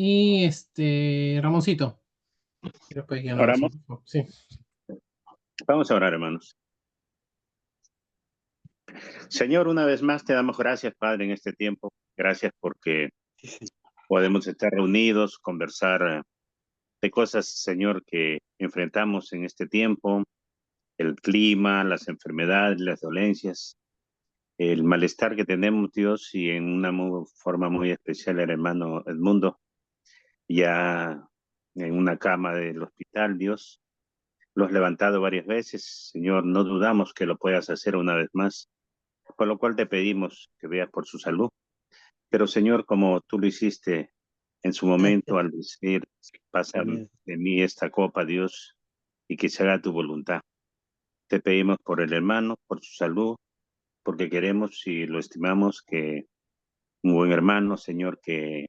Y Ramoncito. Creo que ya no lo Oramos. siento. Sí. Vamos a orar, hermanos. Señor, una vez más te damos gracias, Padre, en este tiempo. Gracias porque podemos estar reunidos, conversar de cosas, Señor, que enfrentamos en este tiempo, el clima, las enfermedades, las dolencias, el malestar que tenemos, Dios, y en una forma muy especial el hermano Edmundo, ya en una cama del hospital, Dios. Lo has levantado varias veces, Señor, no dudamos que lo puedas hacer una vez más, por lo cual te pedimos que veas por su salud. Pero Señor, como tú lo hiciste en su momento al decir, pasa de mí esta copa, Dios, y que se haga tu voluntad. Te pedimos por el hermano, por su salud, porque queremos y lo estimamos que un buen hermano, Señor, que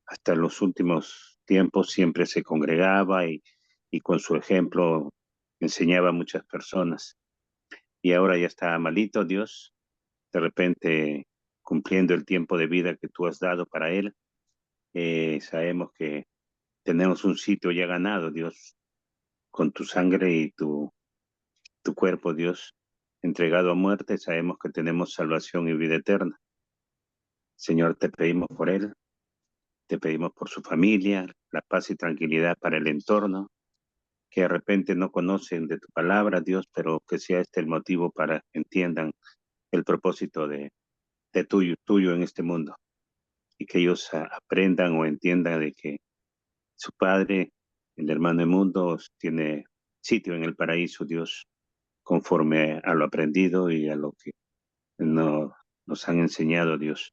hasta los últimos tiempos siempre se congregaba y con su ejemplo enseñaba a muchas personas. Y ahora ya está malito, Dios, de repente cumpliendo el tiempo de vida que tú has dado para él. Sabemos que tenemos un sitio ya ganado, Dios, con tu sangre y tu cuerpo, Dios, entregado a muerte. Sabemos que tenemos salvación y vida eterna. Señor, te pedimos por él, te pedimos por su familia, la paz y tranquilidad para el entorno, que de repente no conocen de tu palabra, Dios, pero que sea este el motivo para que entiendan el propósito de tuyo en este mundo y que ellos aprendan o entiendan de que su padre, el hermano del mundo, tiene sitio en el paraíso, Dios, conforme a lo aprendido y a lo que nos han enseñado, Dios.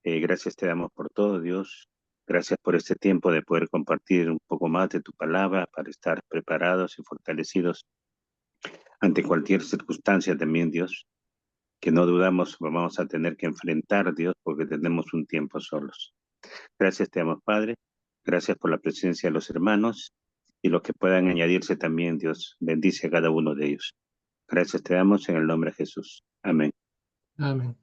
Gracias te damos por todo, Dios. Gracias por este tiempo de poder compartir un poco más de tu palabra para estar preparados y fortalecidos ante cualquier circunstancia también, Dios, que no dudamos vamos a tener que enfrentar, Dios, porque tenemos un tiempo solos. Gracias te damos, Padre. Gracias por la presencia de los hermanos y los que puedan añadirse también, Dios. Bendice a cada uno de ellos. Gracias te damos en el nombre de Jesús. Amén. Amén.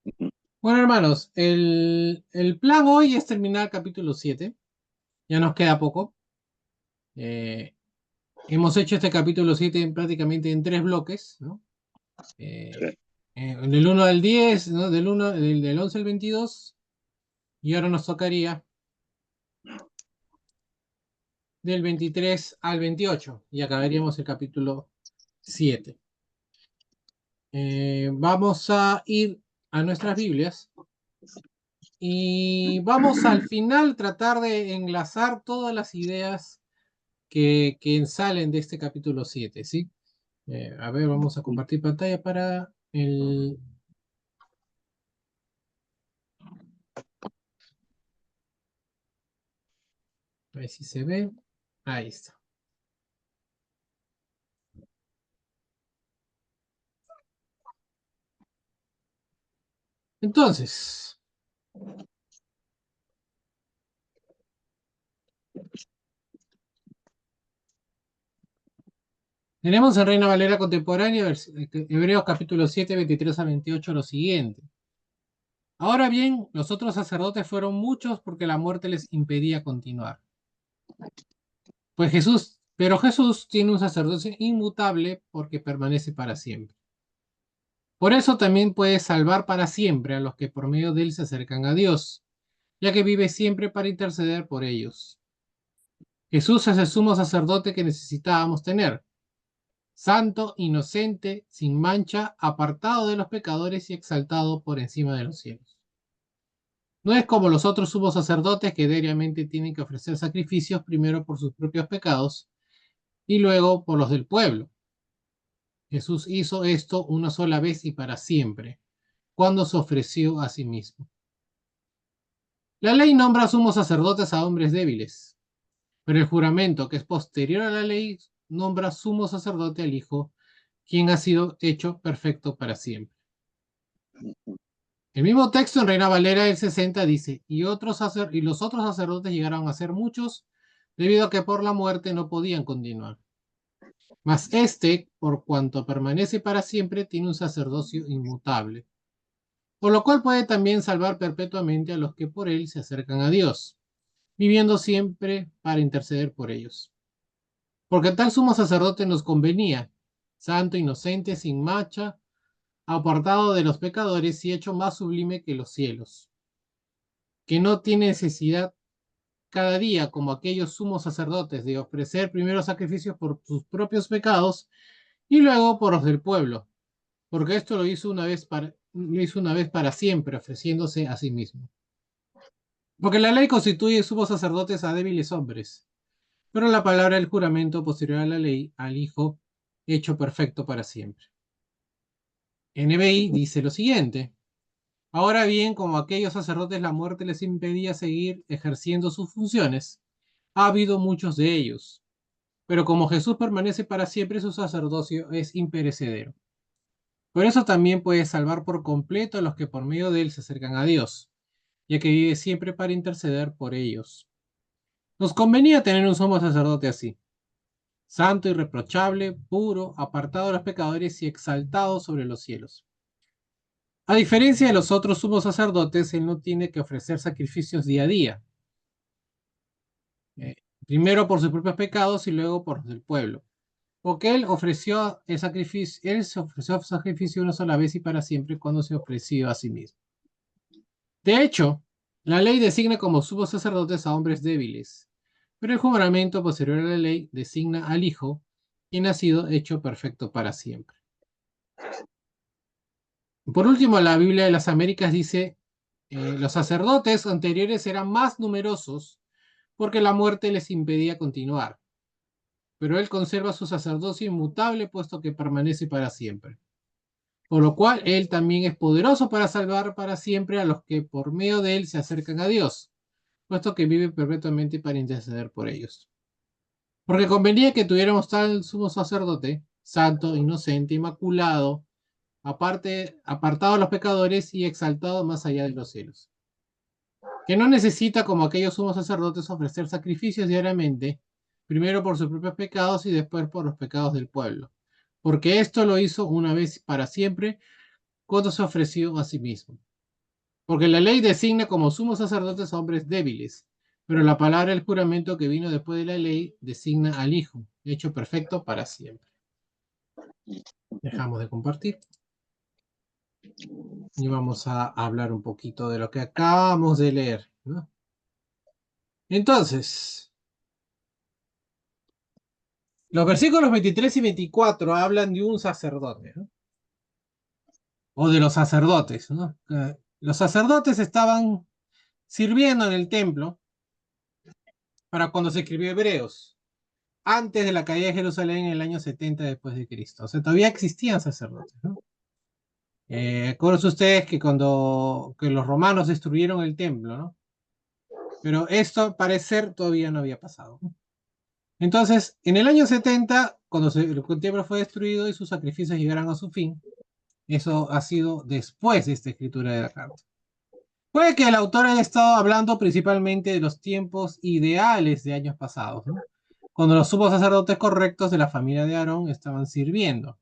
Ujú. Bueno, hermanos, el plan hoy es terminar el capítulo 7. Ya nos queda poco. Eh, Hemos hecho este capítulo 7 prácticamente en 3 bloques, ¿no? Sí. En el 1 al 10, ¿no? Del 11 al 22. Y ahora nos tocaría del 23 al 28. Y acabaríamos el capítulo 7. Vamos a ir a nuestras Biblias. Y vamos al final tratar de enlazar todas las ideas que salen de este capítulo 7, ¿sí? A ver, vamos a compartir pantalla para el... A ver si se ve. Ahí está. Entonces, tenemos en Reina Valera Contemporánea, Hebreos capítulo 7, 23 a 28, lo siguiente. Ahora bien, los otros sacerdotes fueron muchos porque la muerte les impedía continuar. Pero Jesús tiene un sacerdocio inmutable porque permanece para siempre. Por eso también puede salvar para siempre a los que por medio de él se acercan a Dios, ya que vive siempre para interceder por ellos. Jesús es el sumo sacerdote que necesitábamos tener, santo, inocente, sin mancha, apartado de los pecadores y exaltado por encima de los cielos. No es como los otros sumos sacerdotes que diariamente tienen que ofrecer sacrificios primero por sus propios pecados y luego por los del pueblo. Jesús hizo esto una sola vez y para siempre, cuando se ofreció a sí mismo. La ley nombra sumos sacerdotes a hombres débiles, pero el juramento, que es posterior a la ley, nombra sumo sacerdote al Hijo, quien ha sido hecho perfecto para siempre. El mismo texto en Reina Valera del 60 dice, y los otros sacerdotes llegaron a ser muchos, debido a que por la muerte no podían continuar. Mas este, por cuanto permanece para siempre, tiene un sacerdocio inmutable. por lo cual puede también salvar perpetuamente a los que por él se acercan a Dios, viviendo siempre para interceder por ellos. Porque tal sumo sacerdote nos convenía, santo, inocente, sin mancha, apartado de los pecadores y hecho más sublime que los cielos, que no tiene necesidad cada día, como aquellos sumos sacerdotes, de ofrecer primero sacrificios por sus propios pecados y luego por los del pueblo, porque esto lo hizo una vez para siempre, ofreciéndose a sí mismo. Porque la ley constituye sumos sacerdotes a débiles hombres, pero la palabra del juramento posterior a la ley, al Hijo, hecho perfecto para siempre. NBI dice lo siguiente: ahora bien, como a aquellos sacerdotes la muerte les impedía seguir ejerciendo sus funciones, ha habido muchos de ellos, pero como Jesús permanece para siempre, su sacerdocio es imperecedero. Por eso también puede salvar por completo a los que por medio de él se acercan a Dios, ya que vive siempre para interceder por ellos. Nos convenía tener un sumo sacerdote así, santo, irreprochable, puro, apartado de los pecadores y exaltado sobre los cielos. A diferencia de los otros sumos sacerdotes, él no tiene que ofrecer sacrificios día a día, primero por sus propios pecados y luego por los del pueblo, porque él ofreció el sacrificio, él se ofreció sacrificio una sola vez y para siempre cuando se ofreció a sí mismo. De hecho, la ley designa como sumos sacerdotes a hombres débiles, pero el juramento posterior a la ley designa al Hijo, quien ha sido hecho perfecto para siempre. Por último, la Biblia de las Américas dice, los sacerdotes anteriores eran más numerosos porque la muerte les impedía continuar, pero él conserva su sacerdocio inmutable puesto que permanece para siempre. Por lo cual él también es poderoso para salvar para siempre a los que por medio de él se acercan a Dios, puesto que vive perpetuamente para interceder por ellos. Porque convenía que tuviéramos tal sumo sacerdote, santo, inocente, inmaculado, apartado de los pecadores y exaltado más allá de los cielos, que no necesita, como aquellos sumos sacerdotes, ofrecer sacrificios diariamente, primero por sus propios pecados y después por los pecados del pueblo, porque esto lo hizo una vez para siempre cuando se ofreció a sí mismo. Porque la ley designa como sumos sacerdotes a hombres débiles, pero la palabra del juramento que vino después de la ley designa al Hijo, hecho perfecto para siempre. Dejamos de compartir y vamos a hablar un poquito de lo que acabamos de leer, ¿no? Entonces, los versículos 23 y 24 hablan de un sacerdote, ¿no? O de los sacerdotes, ¿no? Los sacerdotes estaban sirviendo en el templo para cuando se escribió Hebreos, antes de la caída de Jerusalén en el año 70 después de Cristo. O sea, todavía existían sacerdotes, ¿no? Acuérdense ustedes que cuando que los romanos destruyeron el templo, ¿no? Pero esto, al parecer, todavía no había pasado. Entonces, en el año 70, cuando el templo fue destruido y sus sacrificios llegaron a su fin, eso ha sido después de esta escritura de la carta. Puede que el autor haya estado hablando principalmente de los tiempos ideales de años pasados, ¿no? Cuando los sumos sacerdotes correctos de la familia de Aarón estaban sirviendo.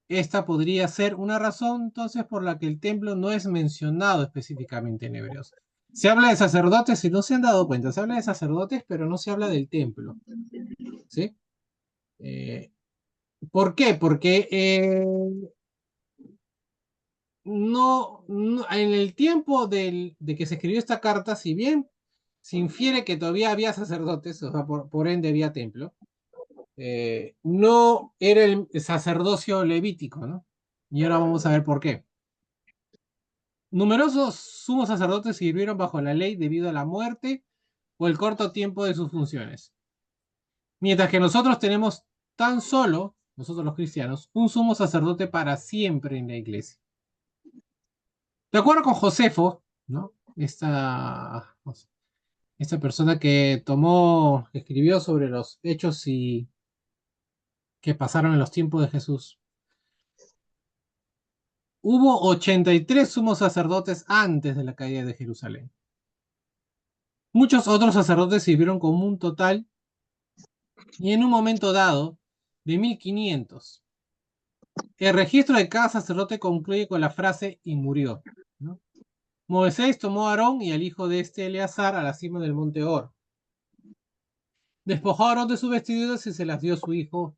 Esta podría ser una razón entonces por la que el templo no es mencionado específicamente en Hebreos. Se habla de sacerdotes, si no se han dado cuenta, se habla de sacerdotes, pero no se habla del templo. ¿Sí? ¿Por qué? Porque en el tiempo de que se escribió esta carta, si bien se infiere que todavía había sacerdotes, o sea, por ende había templo, no era el sacerdocio levítico, ¿no? Y ahora vamos a ver por qué. Numerosos sumos sacerdotes sirvieron bajo la ley debido a la muerte o el corto tiempo de sus funciones. Mientras que nosotros tenemos tan solo, nosotros los cristianos, un sumo sacerdote para siempre en la iglesia. De acuerdo con Josefo, ¿no? Esta persona que escribió sobre los hechos que pasaron en los tiempos de Jesús. Hubo 83 sumos sacerdotes antes de la caída de Jerusalén. Muchos otros sacerdotes sirvieron como un total y en un momento dado de 1500. El registro de cada sacerdote concluye con la frase y murió, ¿no? Moisés tomó a Aarón y al hijo de este Eleazar a la cima del monte Hor. Despojó a Aarón de sus vestiduras y se las dio a su hijo.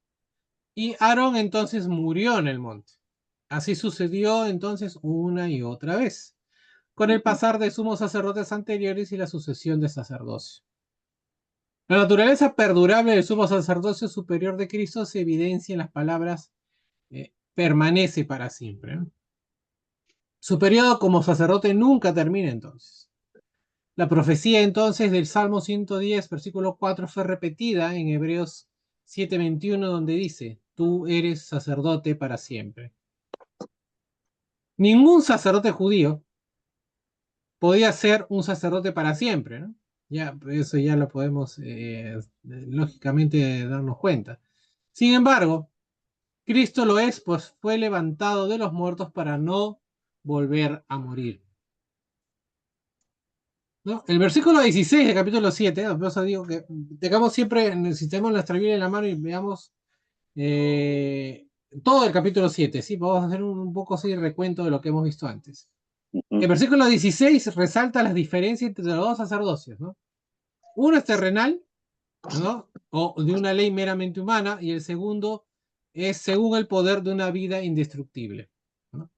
Y Aarón entonces murió en el monte. Así sucedió entonces una y otra vez, con el Ujú. pasar de sumos sacerdotes anteriores y la sucesión de sacerdocio. La naturaleza perdurable del sumo sacerdocio superior de Cristo se evidencia en las palabras permanece para siempre, ¿no? Su periodo como sacerdote nunca termina entonces. La profecía entonces del Salmo 110, versículo 4 fue repetida en Hebreos 7:21 donde dice, tú eres sacerdote para siempre. Ningún sacerdote judío podía ser un sacerdote para siempre, ¿no? Ya, eso ya lo podemos lógicamente darnos cuenta. Sin embargo, Cristo lo es, pues fue levantado de los muertos para no volver a morir, ¿no? El versículo 16 del capítulo 7, por eso digo que tengamos siempre, necesitemos nuestra Biblia en la mano y veamos eh, todo el capítulo 7, ¿sí? Vamos a hacer un poco así de recuento de lo que hemos visto antes. Ujú. El versículo 16 resalta las diferencias entre los dos sacerdocios, ¿no? Uno es terrenal, ¿no? O de una ley meramente humana, y el segundo es según el poder de una vida indestructible, ¿no?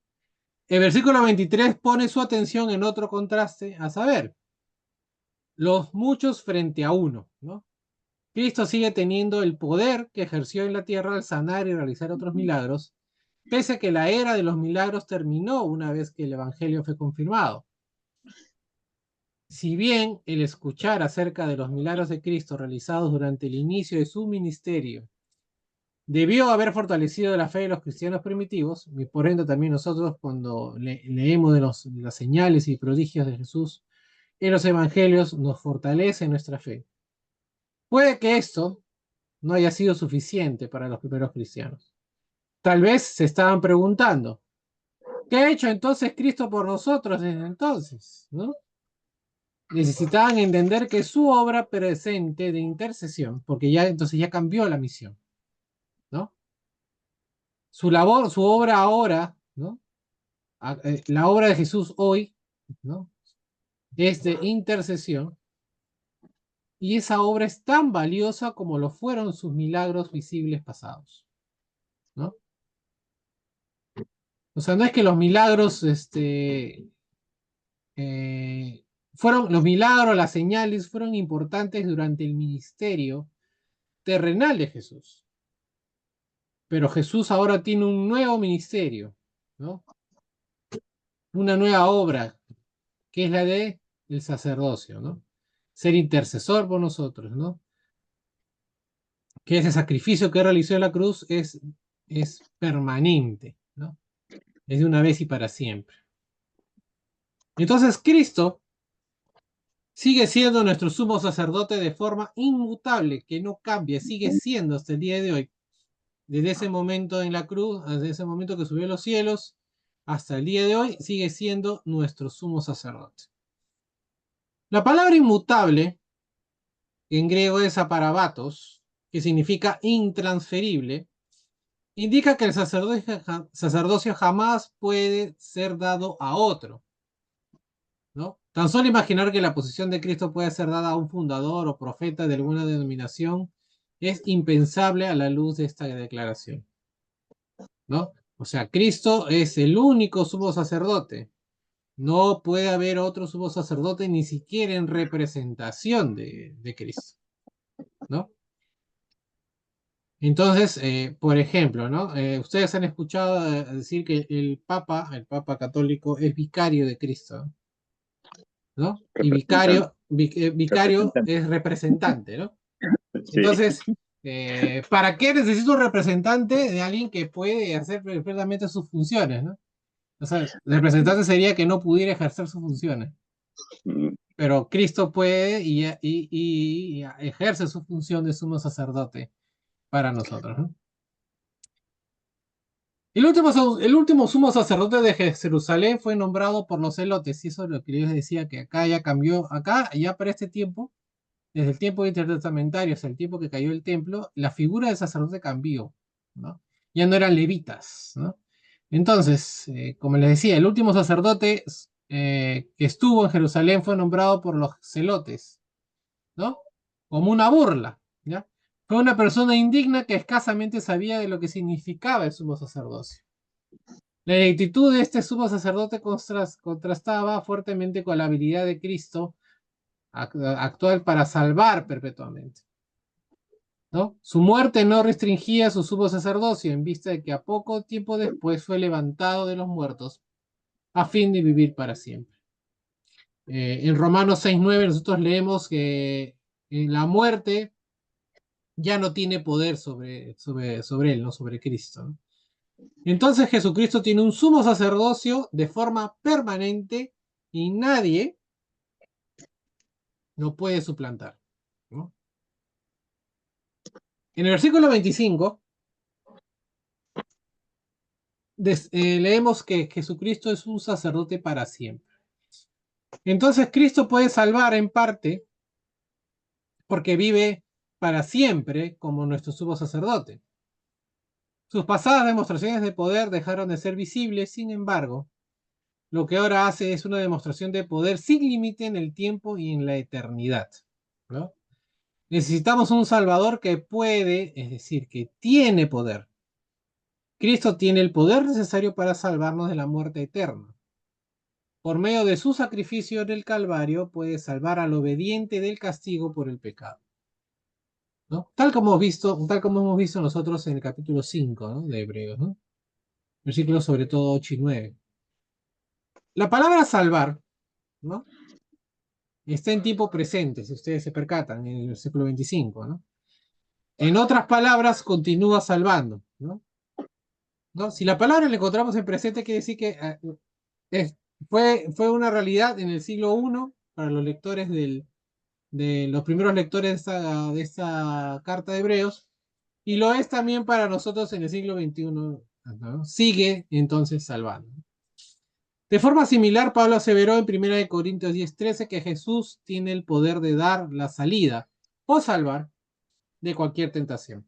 El versículo 23 pone su atención en otro contraste, a saber, los muchos frente a uno, ¿no? Cristo sigue teniendo el poder que ejerció en la tierra al sanar y realizar otros milagros, pese a que la era de los milagros terminó una vez que el Evangelio fue confirmado. Si bien el escuchar acerca de los milagros de Cristo realizados durante el inicio de su ministerio debió haber fortalecido la fe de los cristianos primitivos, y por ende también nosotros cuando leemos de las señales y prodigios de Jesús en los evangelios nos fortalece nuestra fe. Puede que esto no haya sido suficiente para los primeros cristianos. Tal vez se estaban preguntando, ¿qué ha hecho entonces Cristo por nosotros desde entonces? ¿No? Necesitaban entender que su obra presente de intercesión, porque ya entonces ya cambió la misión, ¿no? Su labor, su obra ahora, ¿no? La obra de Jesús hoy, ¿no? Es de intercesión y esa obra es tan valiosa como lo fueron sus milagros visibles pasados, ¿no? O sea, no es que los milagros, fueron los milagros, las señales fueron importantes durante el ministerio terrenal de Jesús. Pero Jesús ahora tiene un nuevo ministerio, ¿no? Una nueva obra, que es la de el sacerdocio, ¿no? Ser intercesor por nosotros, ¿no? Que ese sacrificio que realizó en la cruz es permanente, ¿no? Es de una vez y para siempre. Entonces Cristo sigue siendo nuestro sumo sacerdote de forma inmutable, que no cambia, sigue siendo hasta el día de hoy. Desde ese momento en la cruz, desde ese momento que subió a los cielos, hasta el día de hoy, sigue siendo nuestro sumo sacerdote. La palabra inmutable, en griego es aparabatos, que significa intransferible, indica que el sacerdocio jamás puede ser dado a otro, ¿no? Tan solo imaginar que la posición de Cristo puede ser dada a un fundador o profeta de alguna denominación es impensable a la luz de esta declaración, ¿no? O sea, Cristo es el único sumo sacerdote. No puede haber otro sumo sacerdote ni siquiera en representación de Cristo, ¿no? Entonces, por ejemplo, ¿no? Ustedes han escuchado decir que el Papa católico, es vicario de Cristo, ¿no? Y Representante, vicario representante. es representante, ¿no? Sí. Entonces, ¿para qué necesito un representante de alguien que puede hacer perfectamente sus funciones, ¿no? O sea, el representante sería que no pudiera ejercer sus funciones, Mm. pero Cristo puede y ejerce su función de sumo sacerdote para nosotros, ¿no? El último sumo sacerdote de Jerusalén fue nombrado por los celotes, y eso es lo que yo les decía, que acá ya cambió, acá ya para este tiempo, desde el tiempo intertestamentario hasta el tiempo que cayó el templo, la figura del sacerdote cambió, ¿no? ya no eran levitas, ¿no? Entonces, como les decía, el último sacerdote que estuvo en Jerusalén fue nombrado por los celotes, ¿no? Como una burla, ¿ya? Fue una persona indigna que escasamente sabía de lo que significaba el sumo sacerdocio. La ineptitud de este sumo sacerdote contrastaba fuertemente con la habilidad de Cristo actual para salvar perpetuamente, ¿no? Su muerte no restringía su sumo sacerdocio en vista de que a poco tiempo después fue levantado de los muertos a fin de vivir para siempre. En Romanos 6:9 nosotros leemos que la muerte ya no tiene poder sobre él, ¿no? Sobre Cristo, ¿no? Entonces Jesucristo tiene un sumo sacerdocio de forma permanente y nadie lo puede suplantar, ¿no? En el versículo 25 leemos que Jesucristo es un sacerdote para siempre. Entonces Cristo puede salvar en parte porque vive para siempre como nuestro sumo sacerdote. Sus pasadas demostraciones de poder dejaron de ser visibles, sin embargo, lo que ahora hace es una demostración de poder sin límite en el tiempo y en la eternidad, ¿no? Necesitamos un Salvador que puede, es decir, que tiene poder. Cristo tiene el poder necesario para salvarnos de la muerte eterna. Por medio de su sacrificio en el Calvario puede salvar al obediente del castigo por el pecado, ¿no? Tal como hemos visto nosotros en el capítulo 5, ¿no? De Hebreos, ¿no? Versículos sobre todo 8 y 9. La palabra salvar, ¿no? Está en tiempo presente, si ustedes se percatan, en el versículo 25, ¿no? En otras palabras, continúa salvando, ¿no? ¿No? Si la palabra la encontramos en presente, quiere decir que es- fue una realidad en el siglo I para los lectores de los primeros lectores de esta carta de Hebreos, y lo es también para nosotros en el siglo XXI, ¿no? Sigue entonces salvando. De forma similar, Pablo aseveró en 1 Corintios 10:13 que Jesús tiene el poder de dar la salida o salvar de cualquier tentación.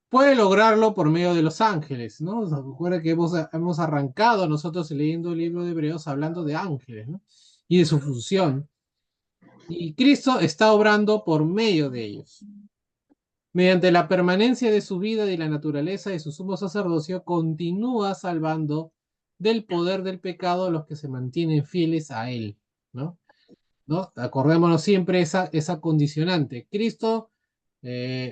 Puede lograrlo por medio de los ángeles, ¿no? Recuerda que hemos arrancado nosotros leyendo el libro de Hebreos hablando de ángeles, ¿no? Y de su función. Y Cristo está obrando por medio de ellos. Mediante la permanencia de su vida y la naturaleza de su sumo sacerdocio, continúa salvando del poder del pecado a los que se mantienen fieles a él, ¿no? ¿No? Acordémonos siempre esa condicionante. Cristo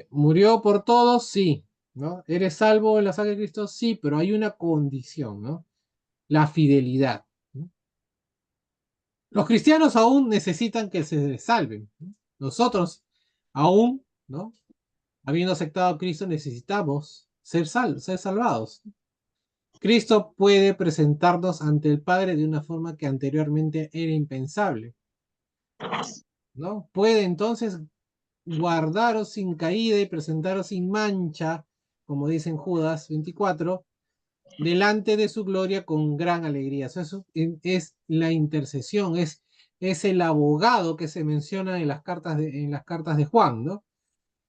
murió por todos, sí, ¿no? ¿Eres salvo en la sangre de Cristo? Sí, pero hay una condición, ¿no? La fidelidad, ¿no? Los cristianos aún necesitan que se salven, ¿no? Nosotros aún, ¿no? Habiendo aceptado a Cristo, necesitamos ser salvados. Cristo puede presentarnos ante el Padre de una forma que anteriormente era impensable, ¿no? Puede entonces guardaros sin caída y presentaros sin mancha, como dice en Judas 24, delante de su gloria con gran alegría. Eso es la intercesión, es el abogado que se menciona en las cartas de Juan, ¿no?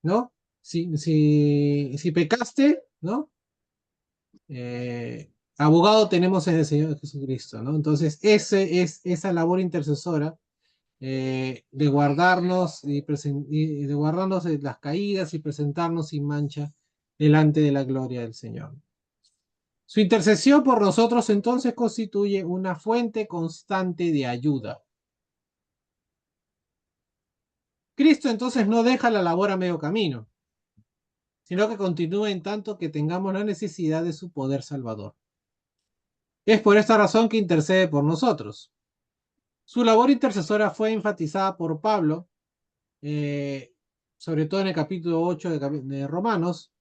¿No? Si pecaste, ¿no? Abogado tenemos en el Señor Jesucristo, ¿no? Entonces, esa labor intercesora de guardarnos de las caídas y presentarnos sin mancha delante de la gloria del Señor. Su intercesión por nosotros entonces constituye una fuente constante de ayuda. Cristo entonces no deja la labor a medio camino, sino que continúa en tanto que tengamos la necesidad de su poder salvador. Es por esta razón que intercede por nosotros. Su labor intercesora fue enfatizada por Pablo, eh, sobre todo en el capítulo 8 de Romanos,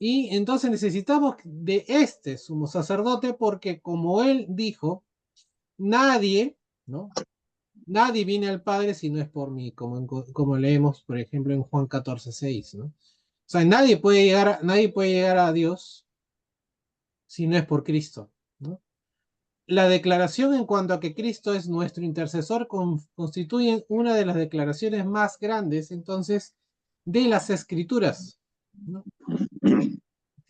y entonces necesitamos de este sumo sacerdote porque como él dijo, nadie, ¿no? Nadie viene al Padre si no es por mí, como leemos, por ejemplo, en Juan 14:6, ¿no? O sea, nadie puede llegar a Dios si no es por Cristo, ¿no? La declaración en cuanto a que Cristo es nuestro intercesor constituye una de las declaraciones más grandes, entonces, de las Escrituras, ¿no?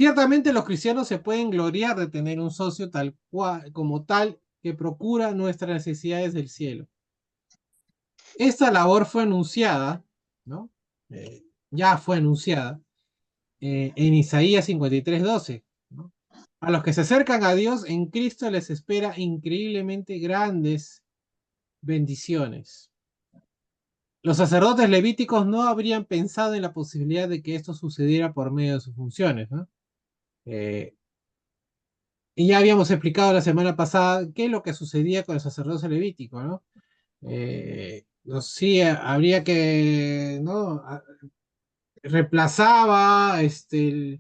Ciertamente los cristianos se pueden gloriar de tener un socio tal cual, como tal que procura nuestras necesidades del cielo. Esta labor fue anunciada, ¿no? Ya fue anunciada en Isaías 53:12, ¿no? A los que se acercan a Dios en Cristo les espera increíblemente grandes bendiciones. Los sacerdotes levíticos no habrían pensado en la posibilidad de que esto sucediera por medio de sus funciones, ¿no? Eh, y ya habíamos explicado la semana pasada qué es lo que sucedía con el sacerdocio levítico, ¿no? No sé, sí, habría que, ¿no? Reemplazaba el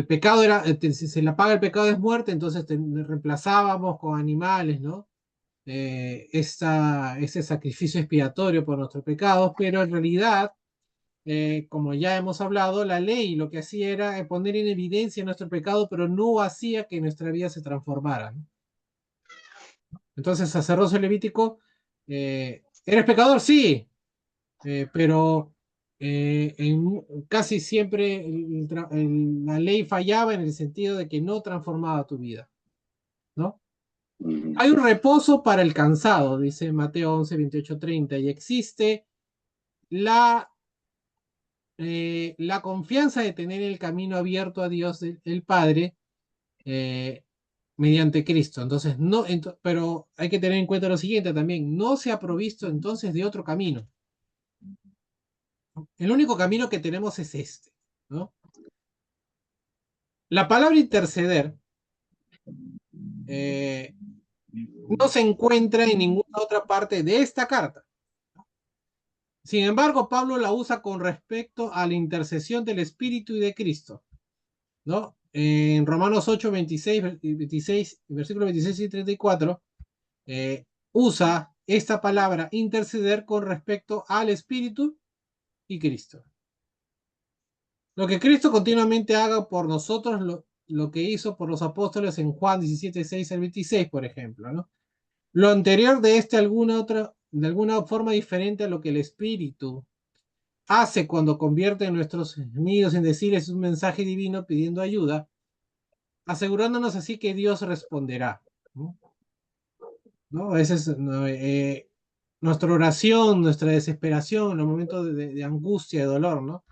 pecado era, si se la paga el pecado es muerte, entonces reemplazábamos con animales, ¿no? Ese sacrificio expiatorio por nuestros pecados, pero en realidad, como ya hemos hablado, la ley lo que hacía era poner en evidencia nuestro pecado, pero no hacía que nuestra vida se transformara, ¿no? Entonces, sacerdocio levítico, ¿eres pecador? Sí, pero casi siempre la ley fallaba en el sentido de que no transformaba tu vida, ¿no? Mm, Hay un reposo para el cansado, dice Mateo 11:28-30, y existe la, la confianza de tener el camino abierto a Dios, el Padre, eh, mediante Cristo. Entonces, no, pero hay que tener en cuenta lo siguiente también, no se ha provisto entonces de otro camino. El único camino que tenemos es este, ¿no? La palabra interceder eh, no se encuentra en ninguna otra parte de esta carta. Sin embargo, Pablo la usa con respecto a la intercesión del Espíritu y de Cristo, ¿no? En Romanos 8, 26, versículos 26 y 34, usa esta palabra interceder con respecto al Espíritu y Cristo. Lo que Cristo continuamente haga por nosotros, lo que hizo por los apóstoles en Juan 17, 6 al 26, por ejemplo, ¿no? Lo anterior de de alguna forma diferente a lo que el Espíritu hace cuando convierte nuestros gemidos en decirles un mensaje divino pidiendo ayuda, asegurándonos así que Dios responderá, ¿no? ¿No? Esa es nuestra oración, nuestra desesperación, en los momentos de angustia, de dolor, ¿no?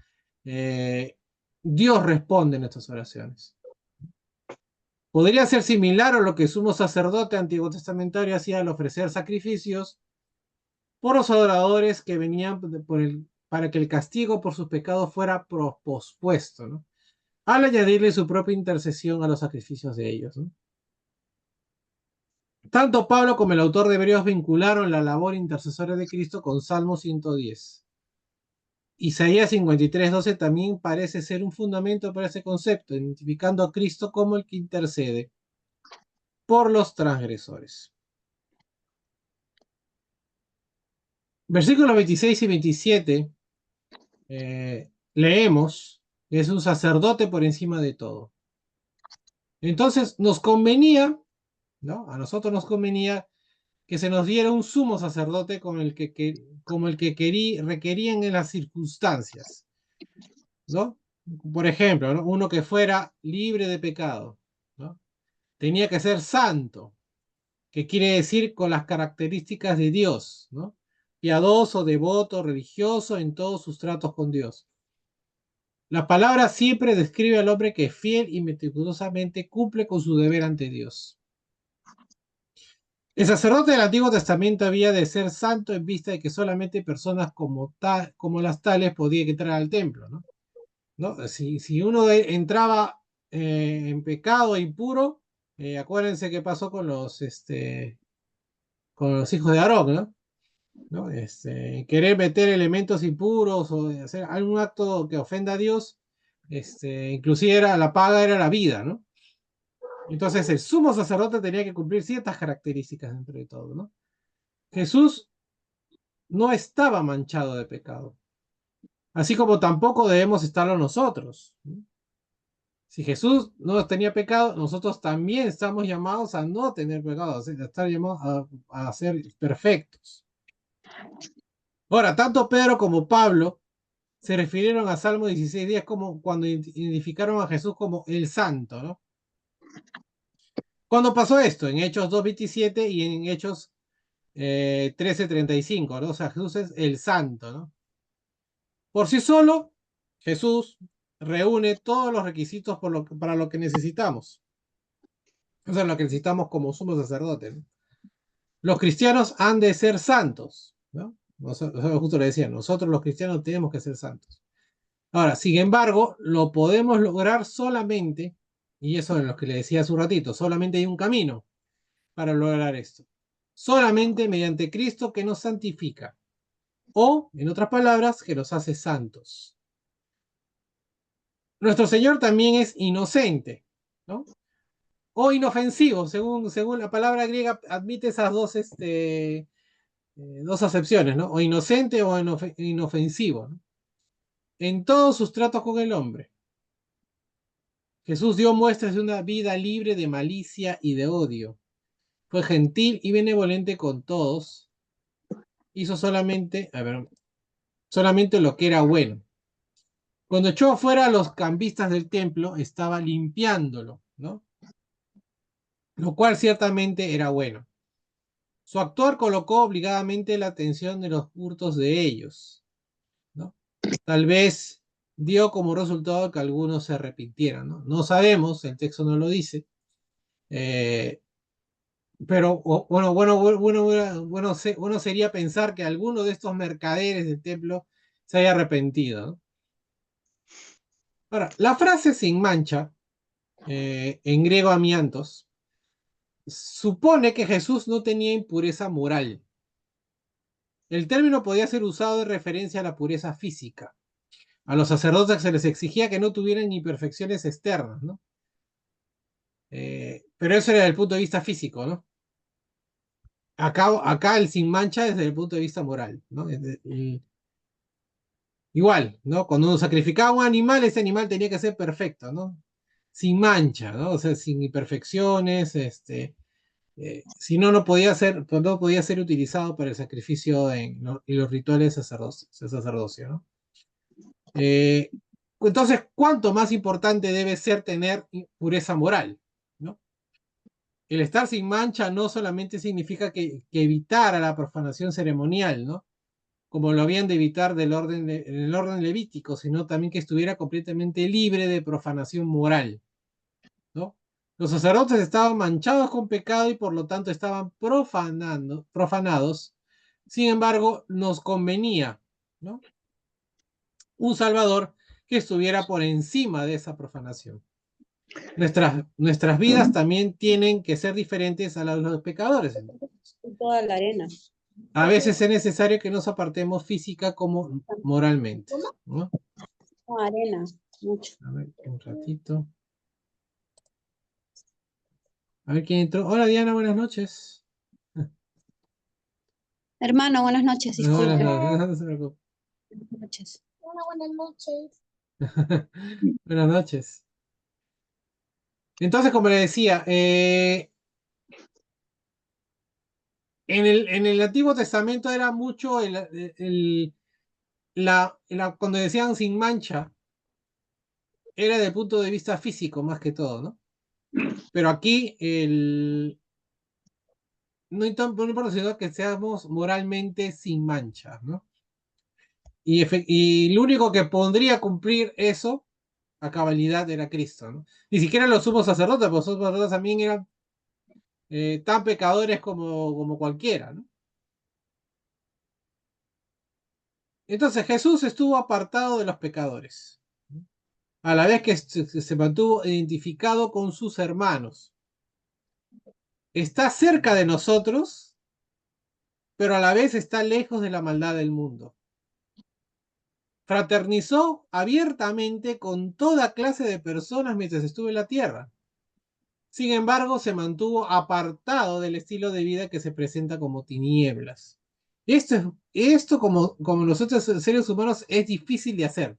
Dios responde en nuestras oraciones. Podría ser similar a lo que el sumo sacerdote antiguo testamentario hacía al ofrecer sacrificios por los adoradores que venían para que el castigo por sus pecados fuera pospuesto, ¿no? Al añadirle su propia intercesión a los sacrificios de ellos, ¿no? Tanto Pablo como el autor de Hebreos vincularon la labor intercesora de Cristo con Salmo 110. Isaías 53:12 también parece ser un fundamento para ese concepto, identificando a Cristo como el que intercede por los transgresores. Versículos 26 y 27 leemos, es un sacerdote por encima de todo. Entonces nos convenía, ¿no? A nosotros nos convenía que se nos diera un sumo sacerdote como el que requerían en las circunstancias, ¿no? Por ejemplo, ¿no? Uno que fuera libre de pecado, ¿no? Tenía que ser santo, que quiere decir con las características de Dios, ¿no? Piadoso, devoto, religioso en todos sus tratos con Dios. La palabra siempre describe al hombre que fiel y meticulosamente cumple con su deber ante Dios. El sacerdote del Antiguo Testamento había de ser santo en vista de que solamente personas como las tales podían entrar al templo, ¿no? ¿No? Si uno entraba en pecado e impuro, acuérdense qué pasó con los hijos de Aarón, ¿no? ¿No? Querer meter elementos impuros o hacer algún acto que ofenda a Dios, inclusive la paga era la vida, ¿no? Entonces el sumo sacerdote tenía que cumplir ciertas características dentro de todo, ¿no? Jesús no estaba manchado de pecado, así como tampoco debemos estarlo nosotros, ¿no? Si Jesús no tenía pecado, nosotros también estamos llamados a no tener pecado, a estar llamados a ser perfectos. Ahora, tanto Pedro como Pablo se refirieron a Salmo 16:10 como cuando identificaron a Jesús como el santo, ¿no? ¿Cuándo pasó esto? En Hechos 2:27 y en Hechos 13:35, ¿no? O sea, Jesús es el santo, ¿no? Por sí solo, Jesús reúne todos los requisitos para lo que necesitamos. O sea, lo que necesitamos como sumo sacerdote, ¿no? Los cristianos han de ser santos, ¿no? Justo le decía, nosotros los cristianos tenemos que ser santos. Ahora, sin embargo, lo podemos lograr solamente, y eso es lo que le decía hace un ratito, solamente hay un camino para lograr esto. Solamente mediante Cristo que nos santifica, o, en otras palabras, que nos hace santos. Nuestro Señor también es inocente, ¿no? O inofensivo, según la palabra griega admite esas dos acepciones, ¿no? O inocente o inofensivo, ¿no? En todos sus tratos con el hombre. Jesús dio muestras de una vida libre de malicia y de odio. Fue gentil y benevolente con todos. Hizo solamente lo que era bueno. Cuando echó afuera a los cambistas del templo, estaba limpiándolo, ¿no? Lo cual ciertamente era bueno. Su actuar colocó obligadamente la atención de los hurtos de ellos, ¿no? Tal vez dio como resultado que algunos se arrepintieran, ¿no? No sabemos, el texto no lo dice, eh, pero bueno sería pensar que alguno de estos mercaderes del templo se haya arrepentido, ¿no? Ahora, la frase sin mancha, en griego amiantos, supone que Jesús no tenía impureza moral. El término podía ser usado en referencia a la pureza física. A los sacerdotes se les exigía que no tuvieran imperfecciones externas, ¿no? Pero eso era desde el punto de vista físico, ¿no? Acá el sin mancha es desde el punto de vista moral, ¿no? Igual, ¿no? Cuando uno sacrificaba un animal, ese animal tenía que ser perfecto, ¿no? Sin mancha, ¿no? O sea, sin imperfecciones, si no, no podía ser utilizado para el sacrificio y los rituales sacerdocio, ¿no? Eh, entonces, ¿cuánto más importante debe ser tener pureza moral, ¿no? El estar sin mancha no solamente significa que evitara la profanación ceremonial, ¿no? Como lo habían de evitar en el orden levítico, sino también que estuviera completamente libre de profanación moral, ¿no? Los sacerdotes estaban manchados con pecado y por lo tanto estaban profanados. Sin embargo, nos convenía, ¿no? Un Salvador que estuviera por encima de esa profanación. Nuestras vidas también tienen que ser diferentes a las de los pecadores. Toda la arena. A veces es necesario que nos apartemos física como moralmente, ¿no? No, arena, mucho. A ver, un ratito. A ver quién entró. Hola Diana, buenas noches. Hermano, buenas noches, Buenas disculpe. noches, no se preocupe. Buenas noches. Hola, buenas noches. Buenas noches. Entonces, como le decía, en el Antiguo Testamento era mucho cuando decían sin mancha, era desde el punto de vista físico más que todo, ¿no? Pero aquí no importa sino que seamos moralmente sin mancha, ¿no? Y lo único que podría cumplir eso a cabalidad era Cristo, ¿no? Ni siquiera los sumos sacerdotes, porque los sumos sacerdotes también eran tan pecadores como cualquiera, ¿no? Entonces Jesús estuvo apartado de los pecadores, ¿no? A la vez que se mantuvo identificado con sus hermanos. Está cerca de nosotros, pero a la vez está lejos de la maldad del mundo. Fraternizó abiertamente con toda clase de personas mientras estuvo en la tierra. Sin embargo, se mantuvo apartado del estilo de vida que se presenta como tinieblas. Esto como nosotros seres humanos es difícil de hacer,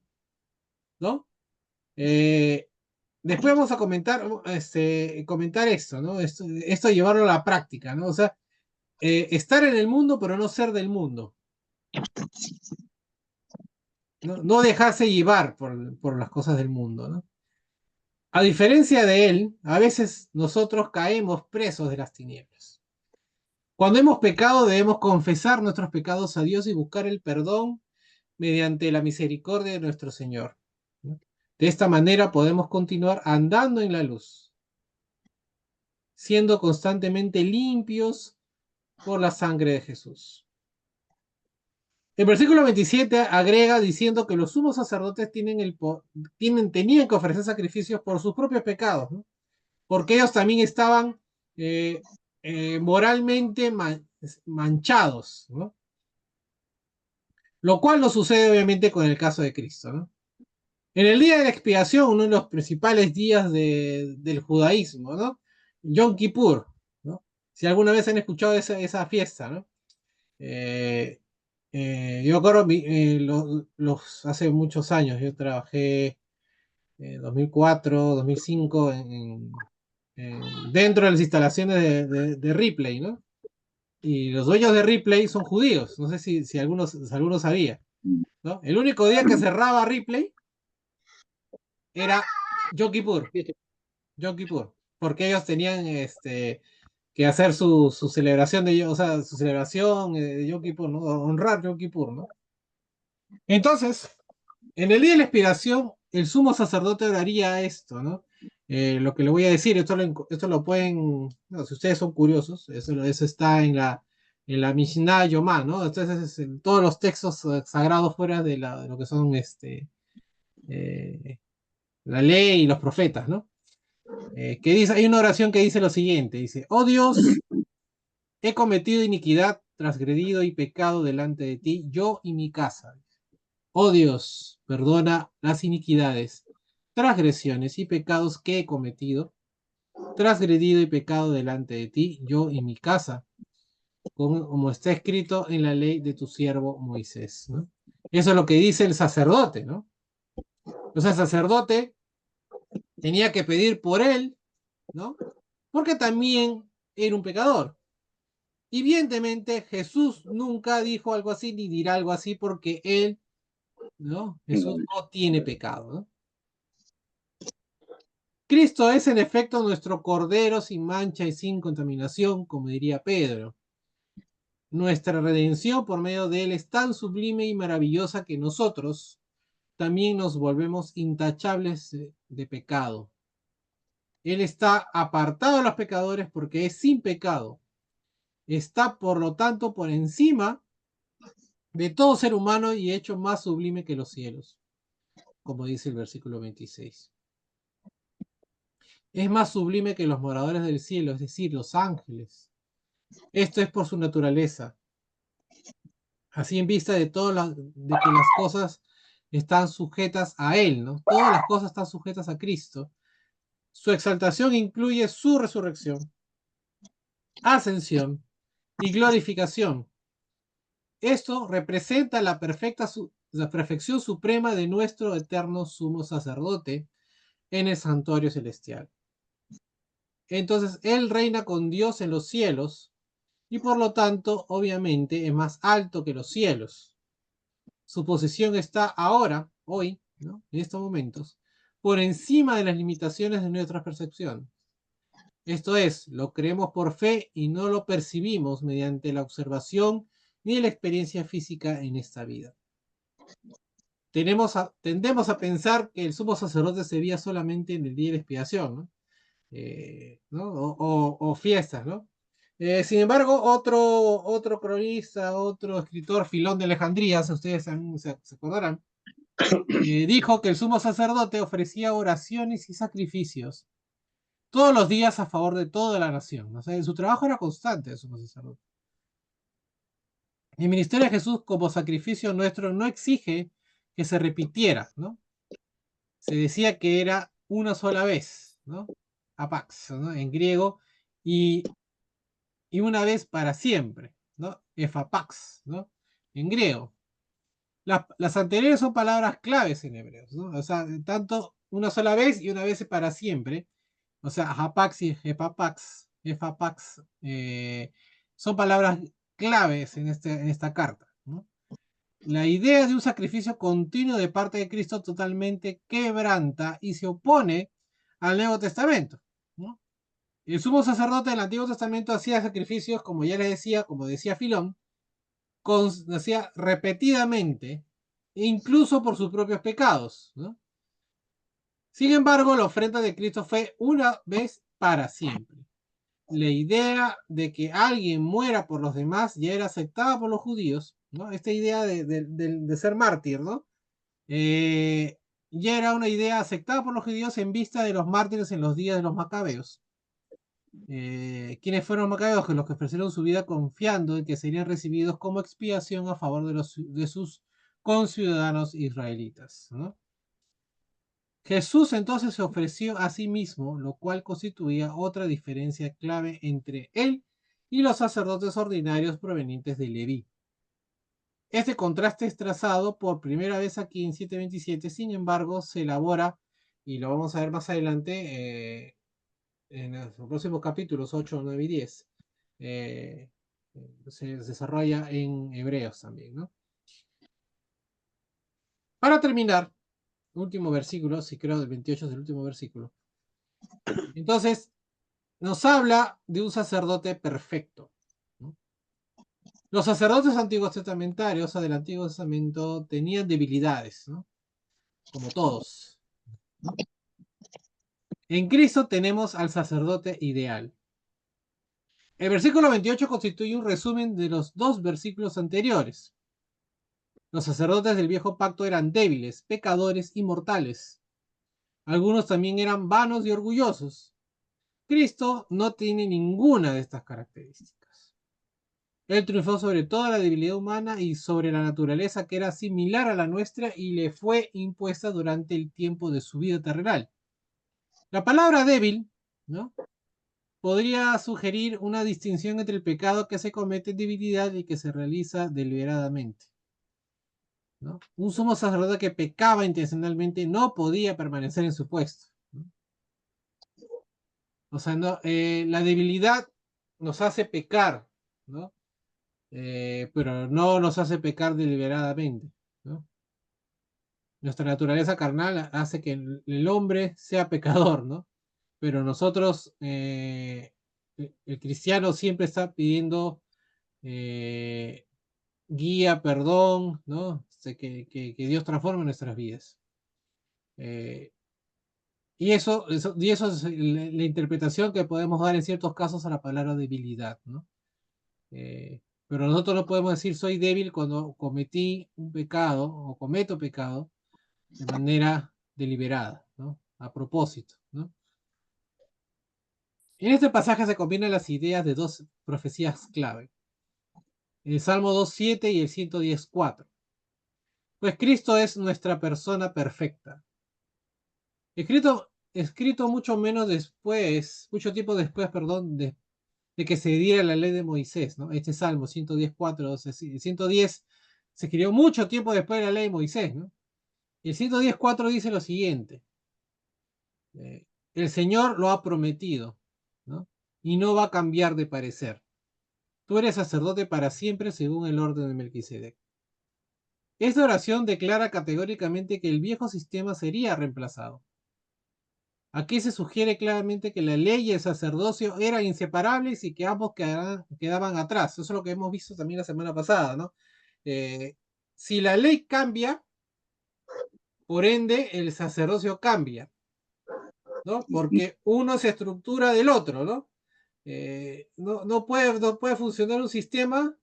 ¿no? Después vamos a comentar esto, ¿no? Esto llevarlo a la práctica, ¿no? O sea, estar en el mundo pero no ser del mundo. no dejarse llevar por las cosas del mundo, ¿no? A diferencia de él, a veces nosotros caemos presos de las tinieblas. Cuando hemos pecado, debemos confesar nuestros pecados a Dios y buscar el perdón mediante la misericordia de nuestro Señor, ¿no? De esta manera podemos continuar andando en la luz, siendo constantemente limpios por la sangre de Jesús. El versículo 27 agrega diciendo que los sumos sacerdotes tenían que ofrecer sacrificios por sus propios pecados, ¿no? Porque ellos también estaban eh, moralmente manchados, ¿no? Lo cual no sucede obviamente con el caso de Cristo, ¿no? En el día de la expiación, uno de los principales días del judaísmo, ¿no? Yom Kippur, ¿no? Si alguna vez han escuchado esa fiesta, ¿no? Eh, yo recuerdo hace muchos años, yo trabajé 2004, 2005 dentro de las instalaciones de Ripley, ¿no? Y los dueños de Ripley son judíos, no sé si algunos sabía, ¿no? El único día que cerraba Ripley era Yom Kippur, Yom Kippur, porque ellos tenían que hacer su celebración o sea, su celebración de Yom Kippur, ¿no? Honrar Yom Kippur, ¿no? Entonces, en el día de la expiración, el sumo sacerdote oraría esto, ¿no? Lo que le voy a decir, esto lo pueden, no, si ustedes son curiosos, eso está en la Mishnah Yomá, ¿no? Entonces, en todos los textos sagrados fuera de lo que son eh, la ley y los profetas, ¿no? Que dice, hay una oración que dice lo siguiente, dice, oh Dios, he cometido iniquidad, transgredido y pecado delante de ti, yo y mi casa. Oh Dios, perdona las iniquidades, transgresiones y pecados que he cometido, transgredido y pecado delante de ti, yo y mi casa, como está escrito en la ley de tu siervo Moisés, ¿no? Eso es lo que dice el sacerdote, ¿no? O sea, el sacerdote tenía que pedir por él, ¿no? Porque también era un pecador. Evidentemente, Jesús nunca dijo algo así ni dirá algo así porque él, ¿no? Jesús no tiene pecado, ¿no? Cristo es en efecto nuestro Cordero sin mancha y sin contaminación, como diría Pedro. Nuestra redención por medio de Él es tan sublime y maravillosa que nosotros también nos volvemos intachables de pecado. Él está apartado de los pecadores porque es sin pecado. Está, por lo tanto, por encima de todo ser humano y hecho más sublime que los cielos, como dice el versículo 26. Es más sublime que los moradores del cielo, es decir, los ángeles. Esto es por su naturaleza. Así en vista de de que las cosas están sujetas a Él, ¿no? Todas las cosas están sujetas a Cristo. Su exaltación incluye su resurrección, ascensión y glorificación. Esto representa la perfección suprema de nuestro eterno sumo sacerdote en el santuario celestial. Entonces, Él reina con Dios en los cielos y por lo tanto, obviamente, es más alto que los cielos. Su posición está ahora, hoy, ¿no? En estos momentos, por encima de las limitaciones de nuestra percepción. Esto es, lo creemos por fe y no lo percibimos mediante la observación ni la experiencia física en esta vida. Tendemos a pensar que el sumo sacerdote se veía solamente en el día de la expiación, ¿no? ¿No? O fiestas, ¿no? Sin embargo, otro cronista, otro escritor, Filón de Alejandría, si ustedes se acordarán, dijo que el sumo sacerdote ofrecía oraciones y sacrificios todos los días a favor de toda la nación. O sea, su trabajo era constante, el sumo sacerdote. El ministerio de Jesús como sacrificio nuestro no exige que se repitiera, ¿no? Se decía que era una sola vez, ¿no? Apax, ¿no? En griego, y una vez para siempre, ¿no? Efapax, ¿no? En griego. Las anteriores son palabras claves en hebreo, ¿no? O sea, tanto una sola vez y una vez para siempre. O sea, hapax y efapax son palabras claves en esta carta, ¿no? La idea de un sacrificio continuo de parte de Cristo totalmente quebranta y se opone al Nuevo Testamento, ¿no? El sumo sacerdote del Antiguo Testamento hacía sacrificios, como ya les decía, como decía Filón, hacía repetidamente, incluso por sus propios pecados, ¿no? Sin embargo, la ofrenda de Cristo fue una vez para siempre. La idea de que alguien muera por los demás ya era aceptada por los judíos, ¿no? Esta idea de ser mártir, ¿no? Ya era una idea aceptada por los judíos en vista de los mártires en los días de los macabeos. ¿Quiénes fueron los macabeos? Los que ofrecieron su vida confiando en que serían recibidos como expiación a favor de sus conciudadanos israelitas, ¿no? Jesús entonces se ofreció a sí mismo, lo cual constituía otra diferencia clave entre él y los sacerdotes ordinarios provenientes de Leví. Este contraste es trazado por primera vez aquí en 727, sin embargo, se elabora, y lo vamos a ver más adelante, en los próximos capítulos 8, 9 y 10. Se desarrolla en Hebreos también, ¿no? Para terminar, último versículo, si creo del 28 es el último versículo. Entonces, nos habla de un sacerdote perfecto, ¿no? Los sacerdotes antiguos testamentarios, o sea, del Antiguo Testamento, tenían debilidades, ¿no? Como todos, ¿no? En Cristo tenemos al sacerdote ideal. El versículo 28 constituye un resumen de los dos versículos anteriores. Los sacerdotes del viejo pacto eran débiles, pecadores y mortales. Algunos también eran vanos y orgullosos. Cristo no tiene ninguna de estas características. Él triunfó sobre toda la debilidad humana y sobre la naturaleza que era similar a la nuestra y le fue impuesta durante el tiempo de su vida terrenal. La palabra débil, ¿no?, podría sugerir una distinción entre el pecado que se comete en debilidad y que se realiza deliberadamente, ¿no? Un sumo sacerdote que pecaba intencionalmente no podía permanecer en su puesto, ¿no? O sea, no, la debilidad nos hace pecar, ¿no? Pero no nos hace pecar deliberadamente, ¿no? Nuestra naturaleza carnal hace que el hombre sea pecador, ¿no? Pero nosotros, el cristiano siempre está pidiendo guía, perdón, ¿no? Que Dios transforme nuestras vidas. Y eso es la interpretación que podemos dar en ciertos casos a la palabra debilidad, ¿no? Pero nosotros no podemos decir soy débil cuando cometí un pecado o cometo pecado de manera deliberada, ¿no? A propósito, ¿no? En este pasaje se combinan las ideas de dos profecías clave, el Salmo 2.7 y el 110.4. Pues Cristo es nuestra persona perfecta. Escrito mucho tiempo después, perdón, de que se diera la ley de Moisés, ¿no? Este Salmo 110.4, 110 se escribió mucho tiempo después de la ley de Moisés, ¿no? Y el 110.4 dice lo siguiente: el Señor lo ha prometido, ¿no? Y no va a cambiar de parecer. Tú eres sacerdote para siempre según el orden de Melquisedec. Esta oración declara categóricamente que el viejo sistema sería reemplazado. Aquí se sugiere claramente que la ley y el sacerdocio eran inseparables y que ambos quedaban atrás. Eso es lo que hemos visto también la semana pasada, ¿no? Si la ley cambia, por ende el sacerdocio cambia, ¿no? Porque uno se estructura del otro, ¿no? No puede funcionar un sistema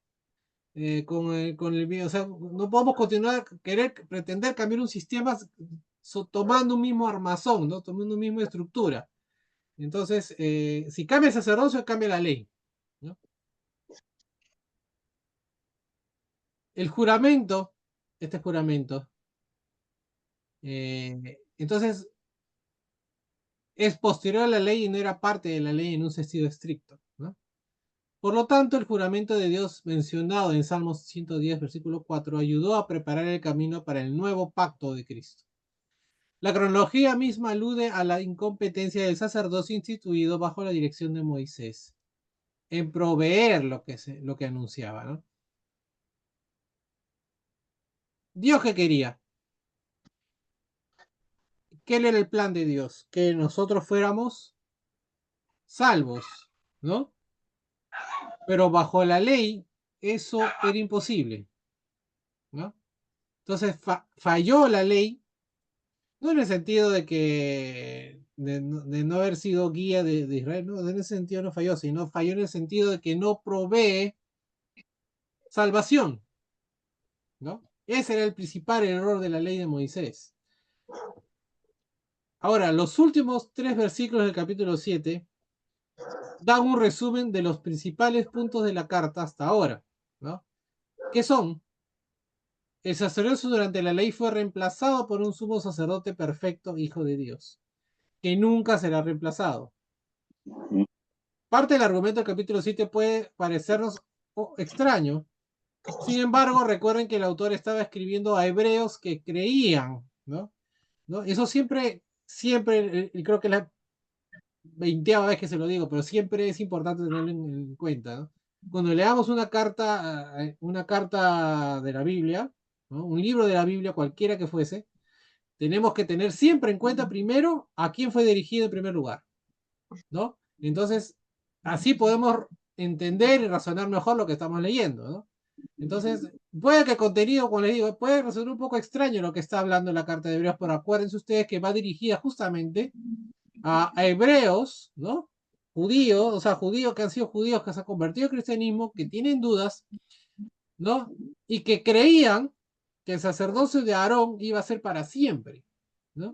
con el bien. O sea, no podemos continuar pretender cambiar un sistema tomando un mismo armazón, ¿no? Tomando una misma estructura. Entonces, si cambia el sacerdocio, cambia la ley, ¿no? El juramento, este juramento, entonces es posterior a la ley y no era parte de la ley en un sentido estricto, ¿no? Por lo tanto, el juramento de Dios mencionado en Salmos 110, versículo 4, ayudó a preparar el camino para el nuevo pacto de Cristo. La cronología misma alude a la incompetencia del sacerdocio instituido bajo la dirección de Moisés en proveer lo que anunciaba, ¿no? ¿Dios qué quería? ¿Qué era el plan de Dios? Que nosotros fuéramos salvos, ¿no? Pero bajo la ley eso era imposible, ¿no? Entonces falló la ley, no en el sentido de que de no haber sido guía de Israel, no, en ese sentido no falló, sino falló en el sentido de que no provee salvación, ¿no? Ese era el principal error de la ley de Moisés. Ahora, los últimos 3 versículos del capítulo 7 dan un resumen de los principales puntos de la carta hasta ahora, ¿no? ¿Qué son? El sacerdocio durante la ley fue reemplazado por un sumo sacerdote perfecto, hijo de Dios, que nunca será reemplazado. Parte del argumento del capítulo 7 puede parecernos extraño. Sin embargo, recuerden que el autor estaba escribiendo a hebreos que creían, ¿no? Eso siempre, y creo que la 20ª vez que se lo digo, pero siempre es importante tenerlo en cuenta, ¿no? Cuando leamos una carta de la Biblia, ¿no? Un libro de la Biblia, cualquiera que fuese, tenemos que tener siempre en cuenta primero a quién fue dirigido en primer lugar, ¿no? Entonces, así podemos entender y razonar mejor lo que estamos leyendo, ¿no? Entonces, puede que el contenido, como les digo, puede resultar un poco extraño lo que está hablando la carta de Hebreos, pero acuérdense ustedes que va dirigida justamente a hebreos, ¿no? Judíos, o sea, judíos que han sido judíos que se han convertido al cristianismo, que tienen dudas, ¿no? Y que creían que el sacerdocio de Aarón iba a ser para siempre, ¿no?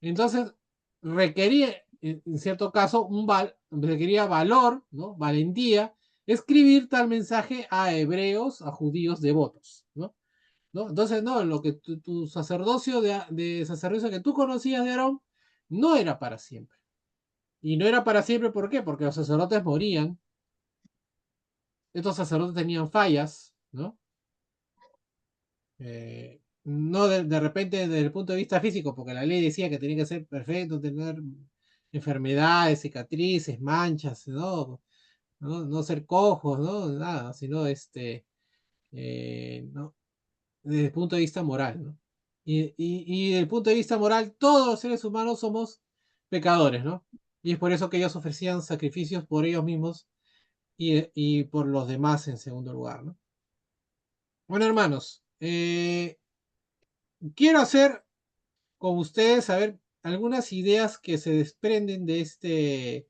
Entonces, requería, en cierto caso, requería valor, ¿no? Valentía, escribir tal mensaje a hebreos, a judíos devotos, ¿no? ¿No? Entonces, no, lo que tu sacerdocio de sacerdocio que tú conocías de Aarón no era para siempre. Y no era para siempre, ¿por qué? Porque los sacerdotes morían, estos sacerdotes tenían fallas, ¿no? No de repente desde el punto de vista físico, porque la ley decía que tenía que ser perfecto, tener enfermedades, cicatrices, manchas, no ser cojos, ¿no? Nada, sino ¿no? Desde el punto de vista moral, ¿no? Y desde el punto de vista moral, todos los seres humanos somos pecadores, ¿no? Y es por eso que ellos ofrecían sacrificios por ellos mismos y por los demás en segundo lugar, ¿no? Bueno, hermanos, quiero hacer con ustedes, a ver, algunas ideas que se desprenden de este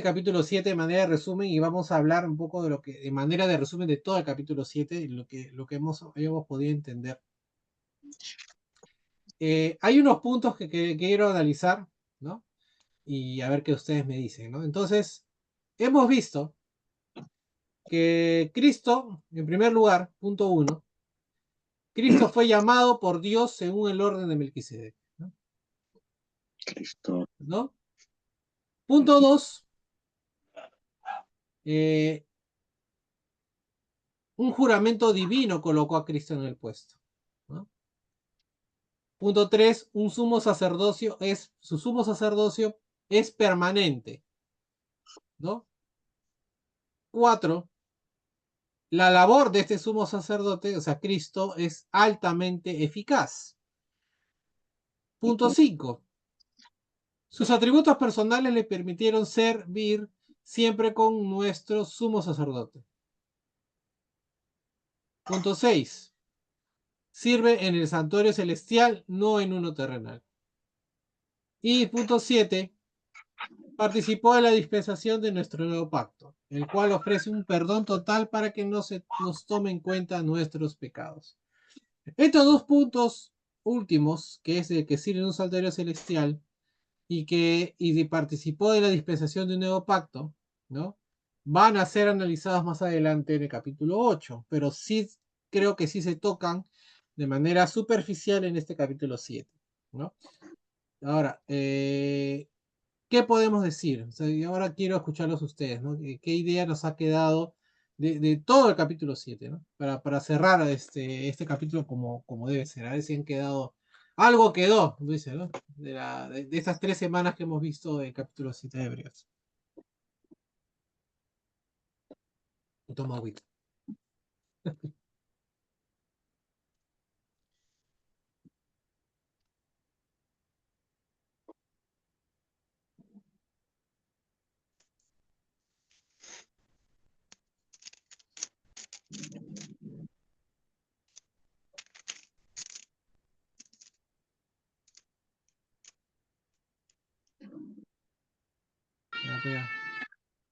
capítulo 7 de manera de resumen y vamos a hablar un poco de lo que, de manera de resumen de todo el capítulo 7, lo que hemos podido entender. Hay unos puntos que quiero analizar, ¿no? Y a ver qué ustedes me dicen, ¿no? Entonces, hemos visto que Cristo, en primer lugar, punto 1, Cristo fue llamado por Dios según el orden de Melquisedec, ¿no? Cristo. ¿No? Punto 2, un juramento divino colocó a Cristo en el puesto, ¿no? Punto 3, su sumo sacerdocio es permanente, ¿no? 4, la labor de este sumo sacerdote, o sea, Cristo, es altamente eficaz. Punto 5, sus atributos personales le permitieron servir siempre con nuestro sumo sacerdote. Punto 6, sirve en el santuario celestial, no en uno terrenal. Y punto 7, participó en la dispensación de nuestro nuevo pacto, el cual ofrece un perdón total para que no se nos tome en cuenta nuestros pecados. Estos dos puntos últimos, que es el que sirve en un santuario celestial y participó de la dispensación de un nuevo pacto, ¿no? Van a ser analizados más adelante en el capítulo 8, pero sí creo que sí se tocan de manera superficial en este capítulo 7, ¿no? Ahora, ¿qué podemos decir? O sea, y ahora quiero escucharlos ustedes, ¿no? ¿Qué idea nos ha quedado de todo el capítulo 7, ¿no? Para cerrar este capítulo como debe ser. A ver si han quedado. Algo quedó, dice, ¿no? De estas 3 semanas que hemos visto el capítulo 7 de Hebreos. Y tomo agüita.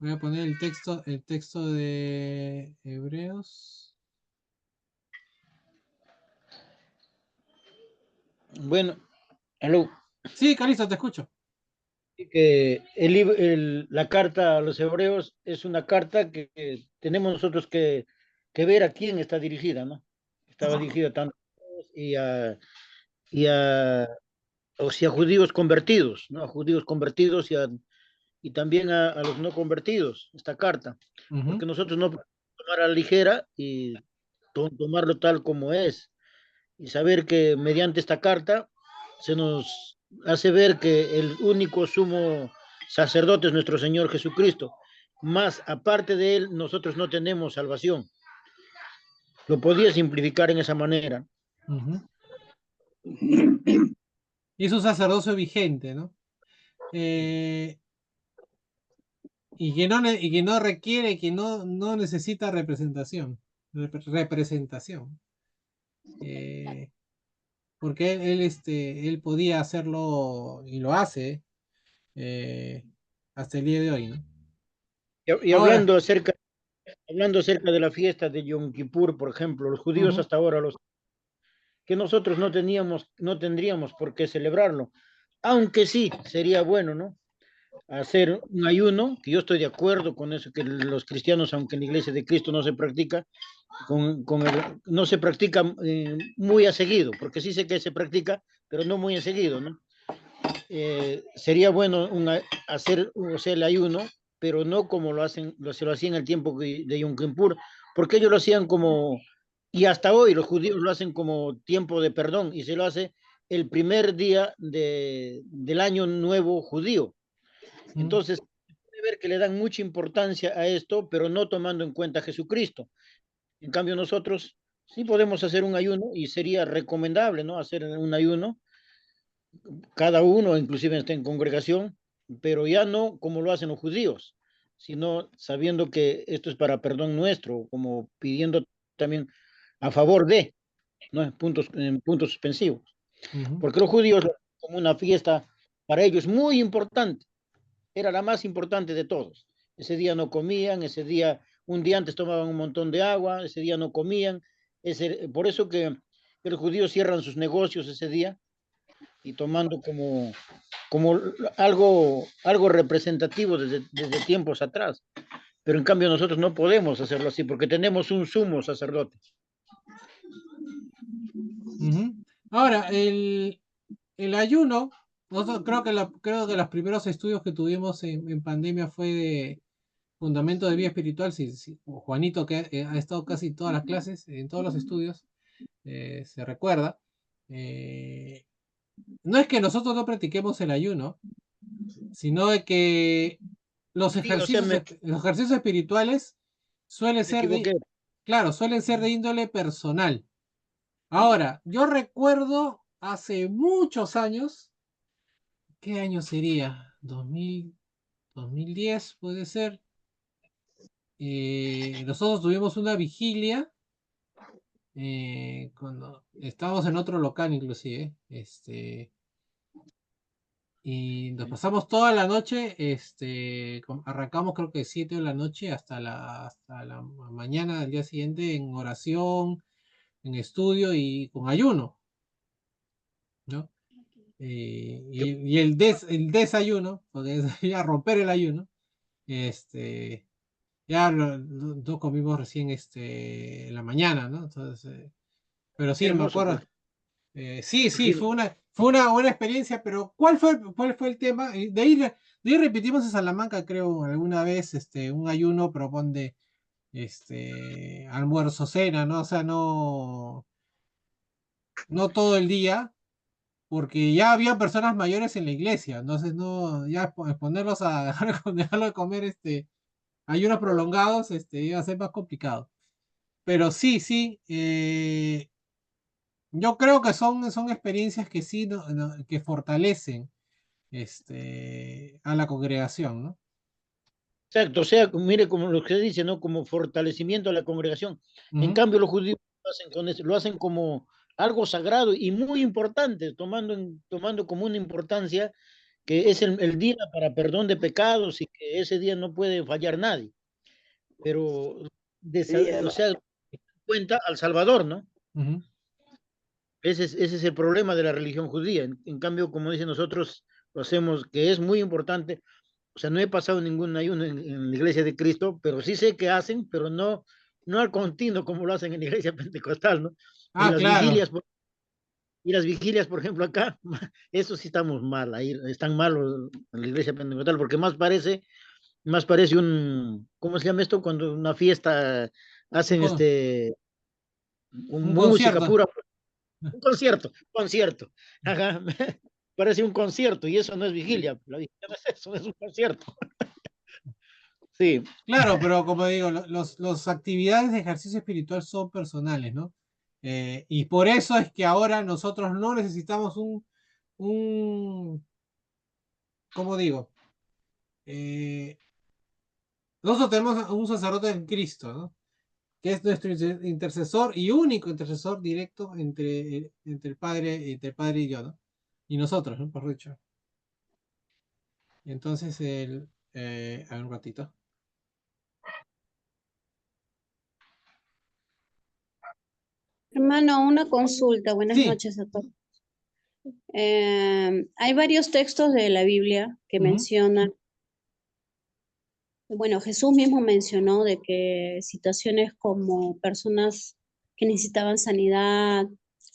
Voy a poner el texto de Hebreos. Bueno, aló. Sí, Calixto, te escucho. Que la carta a los hebreos es una carta que tenemos nosotros que ver a quién está dirigida, ¿no? Estaba dirigida tanto a judíos o sea, a judíos convertidos, ¿no? A judíos convertidos y también a los no convertidos, esta carta, Ujú, porque nosotros no podemos tomar a la ligera y tomarlo tal como es, y saber que mediante esta carta se nos hace ver que el único sumo sacerdote es nuestro Señor Jesucristo. Más aparte de él, nosotros no tenemos salvación. Lo podía simplificar en esa manera. ujú. Y es un sacerdocio vigente, ¿no? Eh, y que no requiere, que no necesita representación. Eh, porque él podía hacerlo y lo hace eh, hasta el día de hoy, ¿no? Y Ahora, hablando acerca de la fiesta de Yom Kippur, por ejemplo, los judíos ujú, hasta ahora, los que nosotros no tendríamos por qué celebrarlo, aunque sí sería bueno, ¿no? Hacer un ayuno, que yo estoy de acuerdo con eso, que los cristianos, aunque en la iglesia de Cristo no se practica, no se practica muy a seguido, porque sí sé que se practica, pero no muy a seguido, ¿no? Sería bueno hacer, o sea, el ayuno, pero no como se lo hacían en el tiempo de Yom Kippur, porque ellos lo hacían como, y hasta hoy los judíos lo hacen como tiempo de perdón, y se lo hace el primer día del año nuevo judío. ujú, Entonces, puede ver que le dan mucha importancia a esto, pero no tomando en cuenta a Jesucristo. En cambio, nosotros sí podemos hacer un ayuno y sería recomendable, ¿no? Hacer un ayuno, cada uno, inclusive está en congregación, pero ya no como lo hacen los judíos, sino sabiendo que esto es para perdón nuestro, como pidiendo también a favor de, ¿no? En puntos suspensivos. ujú, Porque los judíos, como una fiesta para ellos muy importante, era la más importante de todos. Ese día no comían, ese día, un día antes tomaban un montón de agua, ese día no comían. Por eso que los judíos cierran sus negocios ese día y tomando como algo representativo desde tiempos atrás. Pero en cambio nosotros no podemos hacerlo así porque tenemos un sumo sacerdote. ujú. Ahora, el ayuno, creo que los primeros estudios que tuvimos en pandemia fue de Fundamento de Vida Espiritual. Juanito, que ha estado casi todas las clases, en todos los estudios, se recuerda. eh, no es que nosotros no practiquemos el ayuno, sino de que Sí, o sea, los ejercicios espirituales suelen me ser equivoqué. claro, suelen ser de índole personal. Ahora, yo recuerdo hace muchos años, ¿qué año sería? 2010 puede ser. Nosotros tuvimos una vigilia cuando estábamos en otro local inclusive, y nos pasamos toda la noche, arrancamos creo que 7 de la noche hasta la mañana del día siguiente en oración, en estudio y con ayuno, ¿no? Y el desayuno, porque es ya romper el ayuno, este, ya no comimos recién en la mañana, ¿no? Entonces, pero Qué sí, me hermoso, pues. acuerdo. Sí, sí, Sí, fue una buena experiencia, pero cuál fue el tema? De ahí repetimos en Salamanca, creo, alguna vez, un ayuno propone, almuerzo, cena, ¿no? O sea, no todo el día, porque ya había personas mayores en la iglesia, entonces no, ya ponerlos a dejarlo de comer, ayunos prolongados, iba a ser más complicado. Pero sí, sí, yo creo que son experiencias que sí, que fortalecen a la congregación, ¿no? exacto, o sea, mire como lo que se dice, ¿no? Como fortalecimiento a la congregación. En Ujú, cambio, los judíos lo hacen como algo sagrado y muy importante, tomando como una importancia que es el día para perdón de pecados y que ese día no puede fallar nadie. Pero, o sea, cuenta al Salvador, ¿no? Ujú. Ese es el problema de la religión judía. En cambio, como dicen nosotros, lo hacemos, que es muy importante. O sea, no he pasado ningún ayuno en la iglesia de Cristo, pero sí sé que hacen, pero no, no al continuo como lo hacen en la iglesia pentecostal, ¿no? Y Ah, las claro. vigilias, y las vigilias, por ejemplo, acá, eso sí estamos mal, ahí están malos en la iglesia pentecostal, porque más parece un, ¿cómo se llama esto? Cuando una fiesta Un, hacen con- un música concierto. pura, un concierto. Ajá. Parece un concierto y eso no es vigilia. La vigilia no es eso, es un concierto. Sí, Claro, pero como digo, los actividades de ejercicio espiritual son personales, ¿no? Y por eso es que ahora nosotros no necesitamos un, ¿cómo digo? Eh, nosotros tenemos un sacerdote en Cristo, ¿no? Que es nuestro intercesor y único intercesor directo entre el Padre y yo, ¿no? Y nosotros, ¿no? Por dicho. Entonces, a ver un ratito. Hermano, una consulta. Buenas Sí. noches a todos. Hay varios textos de la Biblia que Ujú, mencionan, bueno, Jesús mismo mencionó de que situaciones como personas que necesitaban sanidad,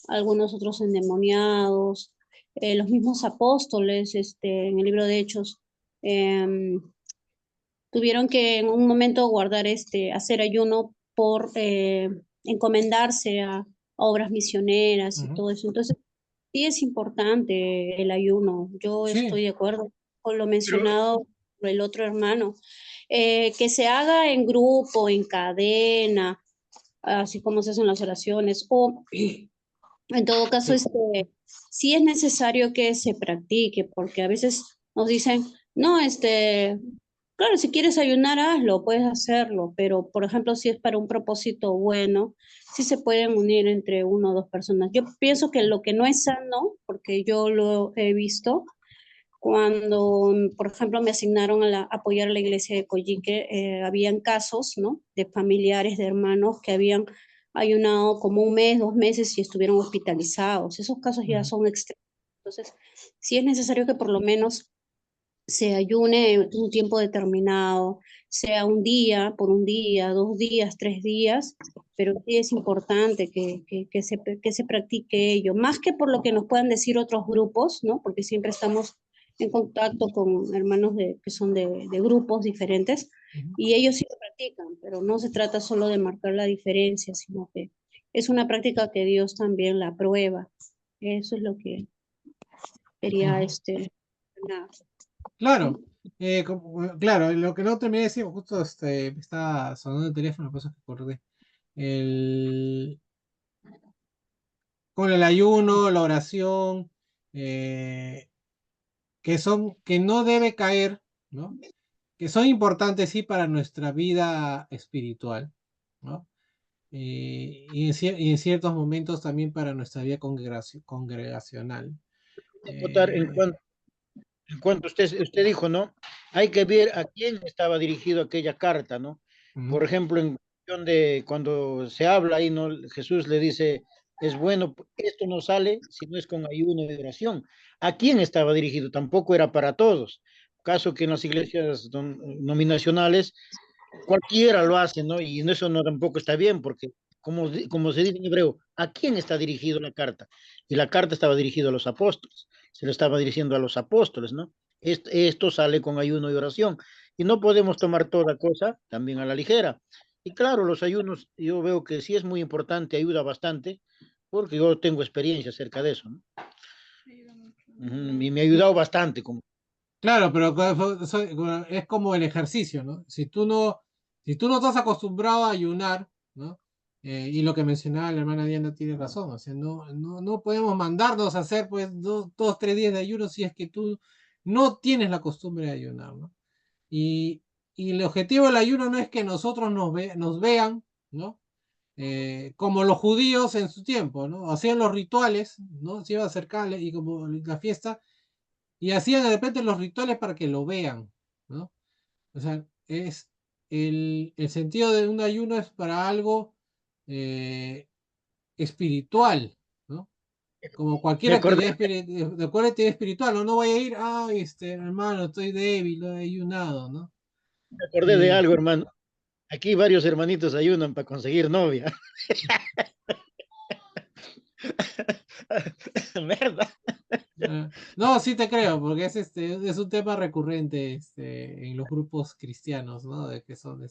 algunos otros endemoniados, los mismos apóstoles, en el libro de Hechos, em, tuvieron que en un momento guardar hacer ayuno por encomendarse a obras misioneras y ujú. todo eso. Entonces, sí es importante el ayuno. Yo Sí, estoy de acuerdo con lo pero mencionado por el otro hermano. Que se haga en grupo, en cadena, así como se hacen las oraciones, o en todo caso, sí. sí es necesario que se practique, porque a veces nos dicen, no, claro, si quieres ayunar, hazlo, puedes hacerlo, pero por ejemplo, si es para un propósito bueno, sí se pueden unir entre una o dos personas. Yo pienso que lo que no es sano, porque yo lo he visto, cuando, por ejemplo, me asignaron apoyar a la iglesia de Coyique, habían casos, ¿no? De familiares, de hermanos que habían ayunado como un mes, 2 meses y estuvieron hospitalizados. Esos casos ya Ujú, son extremos. Entonces, sí es necesario que por lo menos se ayune un tiempo determinado, sea un día, por un día, 2 días, 3 días, pero sí es importante que se practique ello, más que por lo que nos puedan decir otros grupos, ¿no? Porque siempre estamos en contacto con hermanos que son de grupos diferentes ujú. y ellos sí lo practican, pero no se trata solo de marcar la diferencia, sino que es una práctica que Dios también la aprueba. Eso es lo que quería Ujú. nada. Claro, claro, lo que no terminé de decir, justo me estaba sonando el teléfono, por eso que acordé. El, con el ayuno, la oración, eh, que no debe caer, ¿no? Que son importantes sí para nuestra vida espiritual, ¿no? Y en ciertos momentos también para nuestra vida congregacional. votar Eh, en cuanto usted dijo, ¿no? Hay que ver a quién estaba dirigido aquella carta, ¿no? ujú, Por ejemplo, en cuestión de cuando se habla ahí, ¿no? Jesús le dice, es bueno, esto no sale si no es con ayuno y oración. ¿A quién estaba dirigido? Tampoco era para todos. Caso que en las iglesias nominacionales cualquiera lo hace, ¿no? Y eso no tampoco está bien, porque como se dice en hebreo, ¿a quién está dirigido la carta? Y la carta estaba dirigida a los apóstoles, se lo estaba dirigiendo a los apóstoles, ¿no? Esto sale con ayuno y oración. Y no podemos tomar toda cosa también a la ligera. Y claro, los ayunos, yo veo que sí es muy importante, ayuda bastante, porque yo tengo experiencia acerca de eso, ¿no? Ujú, y me ha ayudado bastante. Como... claro, pero es como el ejercicio, ¿no? Si tú no estás acostumbrado a ayunar, ¿no? Y lo que mencionaba la hermana Diana tiene razón, o sea, no podemos mandarnos a hacer pues 2, 3 días de ayuno si es que tú no tienes la costumbre de ayunar, ¿no? Y, y el objetivo del ayuno no es que nosotros nos vean, ¿no? Como los judíos en su tiempo, ¿no? Hacían los rituales, ¿no? Se iba a acercarle y como la fiesta y hacían de repente los rituales para que lo vean, ¿no? O sea, el sentido de un ayuno es para algo espiritual, ¿no? Como cualquier Me acordé, actividad, de cualquier actividad espiritual, ¿no? No voy a ir, ay, hermano, estoy débil, no he ayunado, ¿no? me acordé de Y, algo, hermano. Aquí varios hermanitos ayunan para conseguir novia. ¿Verdad? no, sí te creo, porque es un tema recurrente en los grupos cristianos, ¿no? De que son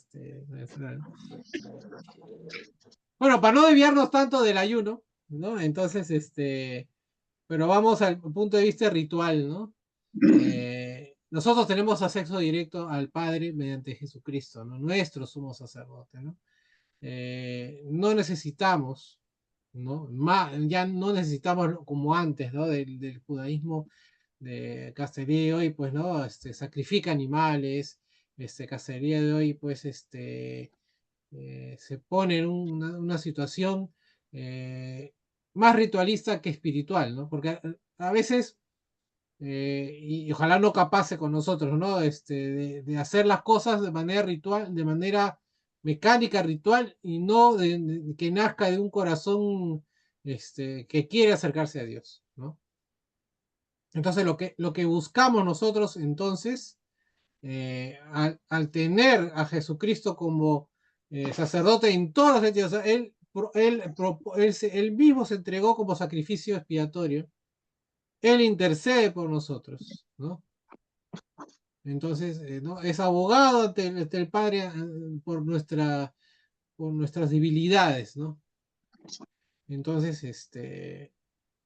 bueno, para no desviarnos tanto del ayuno, ¿no? Entonces, pero vamos al punto de vista ritual, ¿no? Nosotros tenemos acceso directo al Padre mediante Jesucristo, ¿no? Nuestro sumo sacerdote, ¿no? No necesitamos, ¿no? Ya no necesitamos como antes, ¿no? Del judaísmo de cacería de hoy, pues, ¿no? Sacrifica animales, cacería de hoy, pues, se pone en una situación más ritualista que espiritual, ¿no? Porque a veces, y ojalá no capase con nosotros, ¿no? De hacer las cosas de manera ritual, de manera mecánica, ritual, y no que nazca de un corazón que quiere acercarse a Dios, ¿no? Entonces, lo que buscamos nosotros, entonces, al tener a Jesucristo como sacerdote en todos los sentidos, o sea, él mismo se entregó como sacrificio expiatorio, él intercede por nosotros, ¿no? Entonces, ¿no? Es abogado ante el Padre por nuestras debilidades, ¿no? Entonces,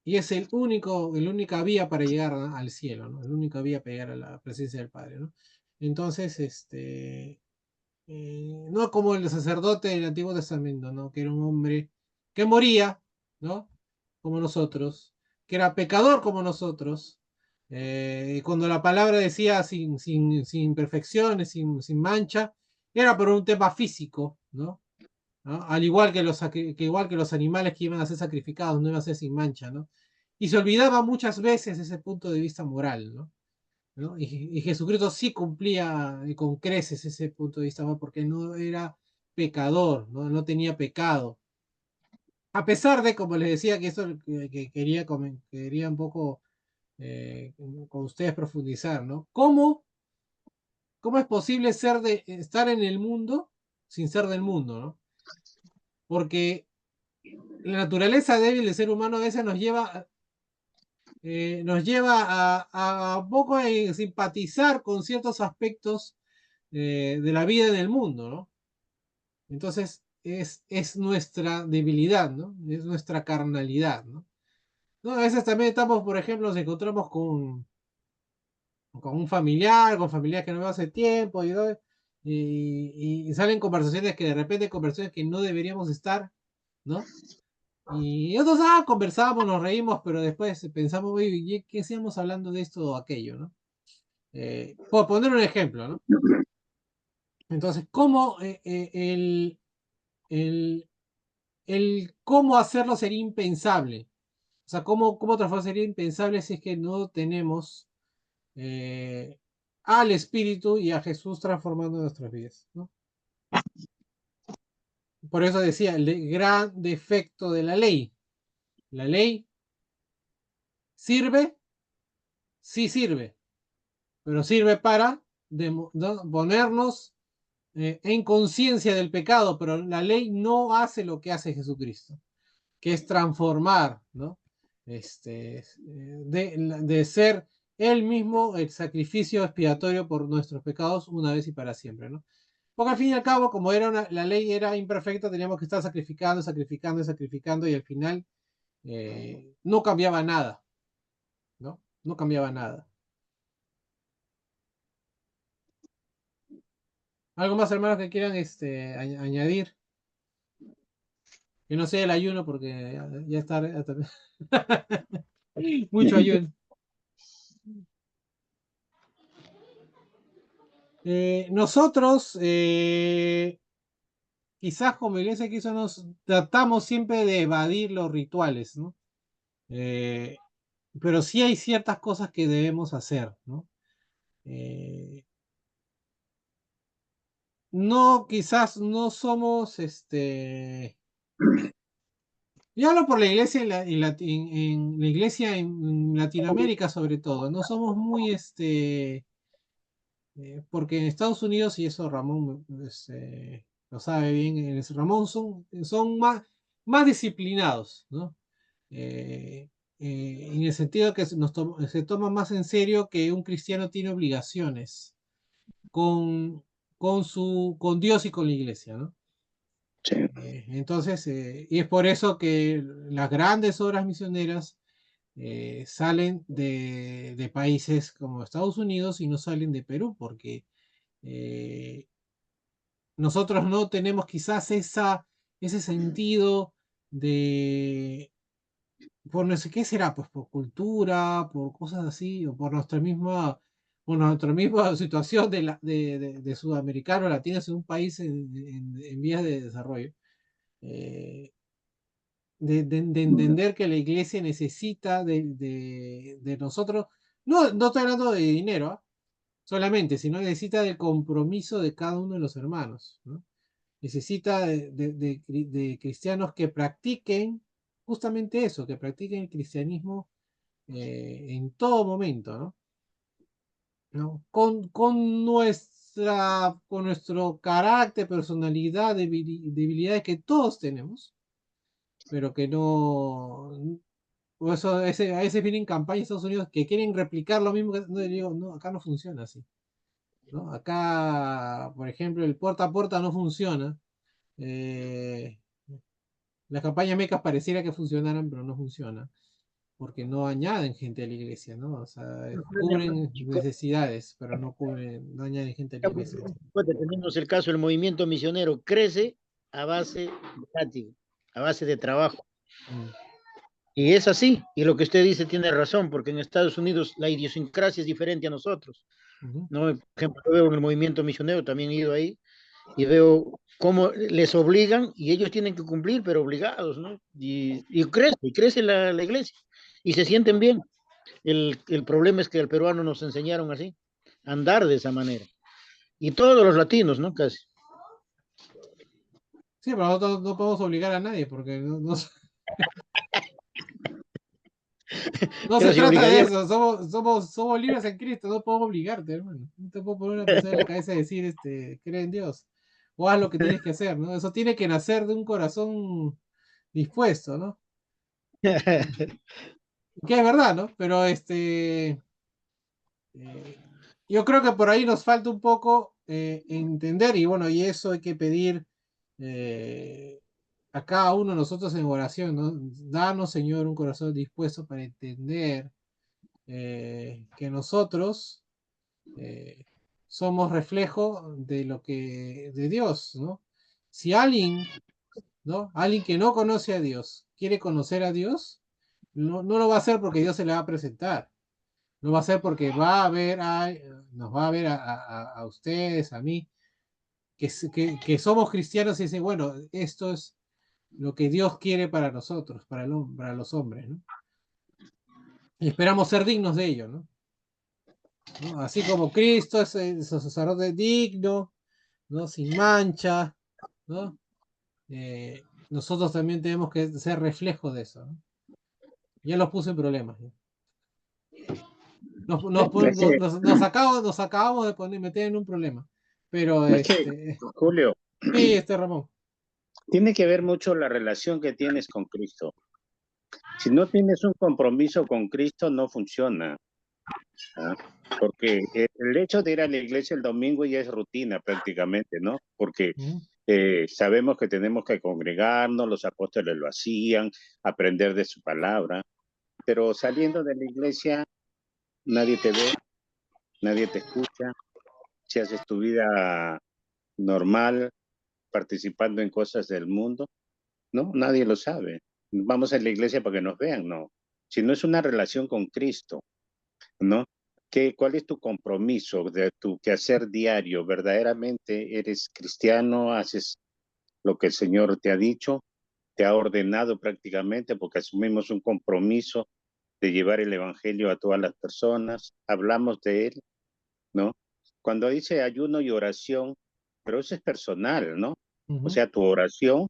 y es la única vía para llegar al cielo, ¿no? La única vía para llegar a la presencia del Padre, ¿no? Entonces, no como el sacerdote del Antiguo Testamento, ¿no? Que era un hombre que moría, ¿no? Como nosotros, que era pecador como nosotros. Y cuando la palabra decía sin imperfecciones, sin mancha, era por un tema físico, ¿no? ¿No? Al igual igual que los animales que iban a ser sacrificados, no iban a ser sin mancha, ¿no? Y se olvidaba muchas veces ese punto de vista moral, ¿no? ¿No? Y Jesucristo sí cumplía con creces ese punto de vista moral porque no era pecador, ¿no? No tenía pecado. A pesar de, como les decía, que eso que quería un poco con ustedes profundizar, ¿no? ¿Cómo es posible estar en el mundo sin ser del mundo, ¿no? Porque la naturaleza débil del ser humano a veces nos lleva a un poco a simpatizar con ciertos aspectos de la vida en el mundo, ¿no? Entonces es nuestra debilidad, ¿no? Es nuestra carnalidad, ¿no? ¿No? A veces también estamos, por ejemplo, nos encontramos con un familiar, con familiares que no veo hace tiempo, y salen conversaciones que de repente conversaciones que no deberíamos estar, ¿no? Y nosotros, conversamos, nos reímos, pero después pensamos, oye, ¿qué hacíamos hablando de esto o aquello, ¿no? Por poner un ejemplo, ¿no? Entonces, ¿cómo el, cómo hacerlo sería impensable? O sea, ¿cómo transformar sería impensable si es que no tenemos eh, al Espíritu y a Jesús transformando nuestras vidas, ¿no? Por eso decía, el gran defecto de la ley. La ley sirve, sí sirve, pero sirve para ¿no? ponernos en conciencia del pecado, pero la ley no hace lo que hace Jesucristo, que es transformar, ¿no? De ser él mismo el sacrificio expiatorio por nuestros pecados una vez y para siempre, ¿no? Porque al fin y al cabo, como la ley era imperfecta, teníamos que estar sacrificando, sacrificando, sacrificando, y al final no cambiaba nada, ¿no? No cambiaba nada. ¿Algo más, hermanos, que quieran añadir? Que no sea el ayuno, porque ya está. Mucho ayuno. Nosotros, quizás como iglesia, nos tratamos siempre de evadir los rituales, ¿no? pero sí hay ciertas cosas que debemos hacer, ¿no? No, quizás no somos, yo hablo por la iglesia en la iglesia en Latinoamérica sobre todo, no somos muy, porque en Estados Unidos, y eso Ramón lo sabe bien, Ramón son más disciplinados, ¿no? En el sentido que se toma más en serio que un cristiano tiene obligaciones con, con Dios y con la iglesia, ¿no? Sí, Entonces, y es por eso que las grandes obras misioneras salen de países como Estados Unidos y no salen de Perú, porque eh, nosotros no tenemos quizás ese sentido de, por no sé qué será, pues por cultura, por cosas así, o por nuestra misma situación de sudamericano, latinos en un país en vías de desarrollo. eh, de entender que la iglesia necesita de nosotros, no estoy hablando de dinero, ¿ah? Solamente, sino necesita del compromiso de cada uno de los hermanos, ¿no? Necesita de cristianos que practiquen justamente eso, que practiquen el cristianismo en todo momento, ¿no? ¿No? Con nuestro carácter, personalidad, debilidades que todos tenemos, pero que no. O eso, a veces vienen campañas de Estados Unidos que quieren replicar lo mismo que. No, digo, no, acá no funciona así, ¿no? Acá, por ejemplo, el puerta a puerta no funciona. Eh, las campañas mecas pareciera que funcionaran, pero no funciona, porque no añaden gente a la iglesia, ¿no? O sea, cubren necesidades, pero no añaden gente a la iglesia. Tenemos el caso del movimiento misionero, crece a base de látigo, a base de trabajo. Mm. Y es así, y lo que usted dice tiene razón, porque en Estados Unidos la idiosincrasia es diferente a nosotros, ¿no? Por ejemplo, yo veo en el movimiento misionero, también he ido ahí, y veo cómo les obligan, y ellos tienen que cumplir, pero obligados, ¿no? Y crece la iglesia, y se sienten bien. El problema es que al peruano nos enseñaron así, a andar de esa manera. Y todos los latinos, ¿no? Casi. Sí, pero nosotros no podemos obligar a nadie, porque no Pero se si trata de obligaría, eso, somos libres en Cristo, no podemos obligarte, hermano. No te puedo poner una persona en la cabeza y decir, cree en Dios, o haz lo que tienes que hacer, ¿no? Eso tiene que nacer de un corazón dispuesto, ¿no? Que es verdad, ¿no? Pero yo creo que por ahí nos falta un poco entender, y bueno, y eso hay que pedir a cada uno de nosotros en oración, ¿no? Danos, Señor, un corazón dispuesto para entender que nosotros somos reflejo de lo que de Dios, ¿no? Si alguien, ¿no? Alguien que no conoce a Dios quiere conocer a Dios, no lo va a hacer porque Dios se le va a presentar. No va a ser porque va a ver nos va a ver a ustedes, a mí, que somos cristianos y dice, bueno, esto es lo que Dios quiere para nosotros, para los hombres, ¿no? Y esperamos ser dignos de ello, ¿no? ¿No? Así como Cristo es el sacerdote digno, ¿no? Sin mancha, ¿no? Nosotros también tenemos que ser reflejo de eso, ¿no? Ya los puse en problemas, ¿no? es que, Nos acabamos de meter en un problema. Pero es que, Julio, sí, Ramón. tiene que ver mucho la relación que tienes con Cristo. Si no tienes un compromiso con Cristo, no funciona. ¿Ah? Porque el hecho de ir a la iglesia el domingo ya es rutina prácticamente, ¿no? Porque sabemos que tenemos que congregarnos, los apóstoles lo hacían, aprender de su palabra, pero saliendo de la iglesia nadie te ve, nadie te escucha, si haces tu vida normal, participando en cosas del mundo, ¿no? Nadie lo sabe. Vamos a la iglesia para que nos vean, no. Si no es una relación con Cristo, ¿no? ¿Cuál es tu compromiso de tu quehacer diario? ¿Verdaderamente eres cristiano? ¿Haces lo que el Señor te ha dicho? ¿Te ha ordenado prácticamente? Porque asumimos un compromiso de llevar el evangelio a todas las personas, hablamos de él, ¿no? Cuando dice ayuno y oración, pero eso es personal, ¿no? O sea, tu oración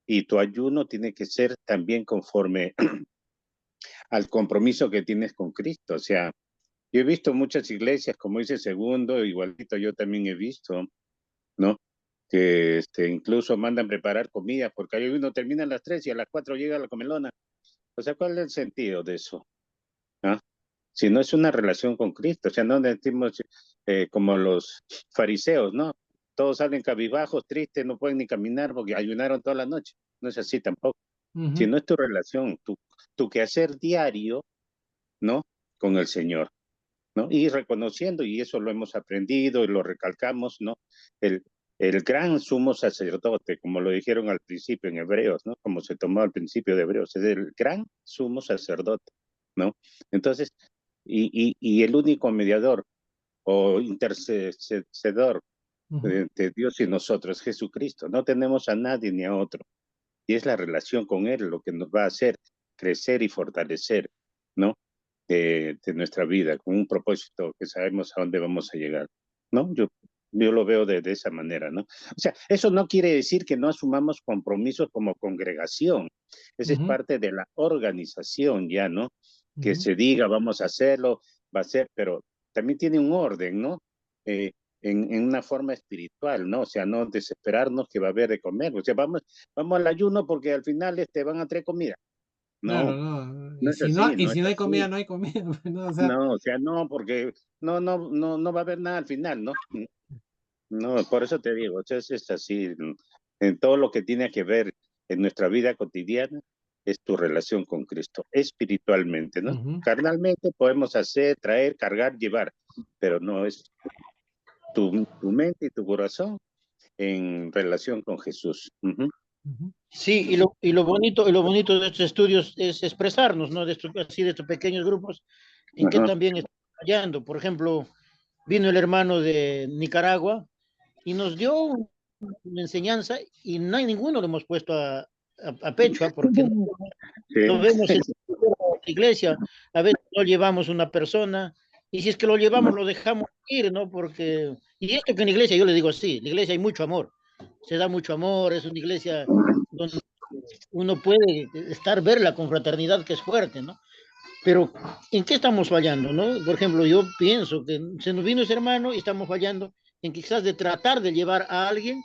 y tu ayuno tiene que ser también conforme al compromiso que tienes con Cristo. O sea, yo he visto muchas iglesias, como dice Segundo, igualito yo también he visto, ¿no? Que incluso mandan preparar comida, porque hay uno termina a las 3 y a las 4 llega la comelona. O sea, ¿cuál es el sentido de eso? ¿Ah? Si no es una relación con Cristo, o sea, no decimos como los fariseos, ¿no? Todos salen cabizbajos, tristes, no pueden ni caminar porque ayunaron toda la noche. No es así tampoco. Si no es tu relación, tu quehacer diario, ¿no? Con el Señor, ¿no? Y reconociendo, y eso lo hemos aprendido y lo recalcamos, ¿no? El, el gran sumo sacerdote, como lo dijeron al principio en Hebreos, ¿no? Como se tomó al principio de Hebreos, es el gran sumo sacerdote, ¿no? Entonces, y el único mediador o intercedor de Dios y nosotros, Jesucristo. No tenemos a nadie ni a otro. Y es la relación con Él lo que nos va a hacer crecer y fortalecer, ¿no? De nuestra vida, con un propósito que sabemos a dónde vamos a llegar, ¿no? Yo lo veo de esa manera, ¿no? O sea, eso no quiere decir que no asumamos compromisos como congregación. Esa es parte de la organización ya, ¿no? Que se diga, vamos a hacerlo, va a ser, pero también tiene un orden, ¿no? En una forma espiritual, ¿no? O sea, no desesperarnos que va a haber de comer. O sea, vamos al ayuno porque al final van a traer comida. Claro, No, no. no Y es si no, así, y no si es no hay comida, así. no hay comida. ¿No? O sea, No, o sea, no, porque no va a haber nada al final, ¿no? No, por eso te digo, o sea, es así. En todo lo que tiene que ver en nuestra vida cotidiana, es tu relación con Cristo, espiritualmente, ¿no? Carnalmente podemos hacer, traer, cargar, llevar, pero no es tu mente y tu corazón en relación con Jesús. Sí, y lo bonito de estos estudios es expresarnos, ¿no? Así de estos pequeños grupos, en que Ajá, también estamos fallando. Por ejemplo, vino el hermano de Nicaragua y nos dio una enseñanza y no hay ninguno lo hemos puesto a pecho, ¿ah? Porque sí, lo vemos en la iglesia, a veces no llevamos una persona y si es que lo llevamos lo dejamos ir, ¿no? Porque, y esto que en la iglesia yo le digo así, en la iglesia hay mucho amor, se da mucho amor, es una iglesia donde uno puede ver la confraternidad que es fuerte, ¿no? Pero, ¿en qué estamos fallando, no? Por ejemplo, yo pienso que se nos vino ese hermano y estamos fallando en quizás de tratar de llevar a alguien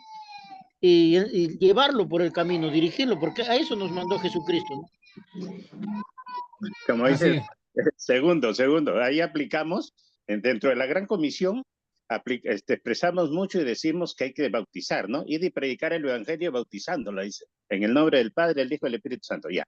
y llevarlo por el camino, dirigirlo, porque a eso nos mandó Jesucristo, ¿no? como así dices, es. segundo, ahí aplicamos, dentro de la gran comisión, expresamos mucho y decimos que hay que bautizar, ¿no? Ir y predicar el evangelio bautizándolo, dice, en el nombre del Padre, el Hijo y el Espíritu Santo, ya.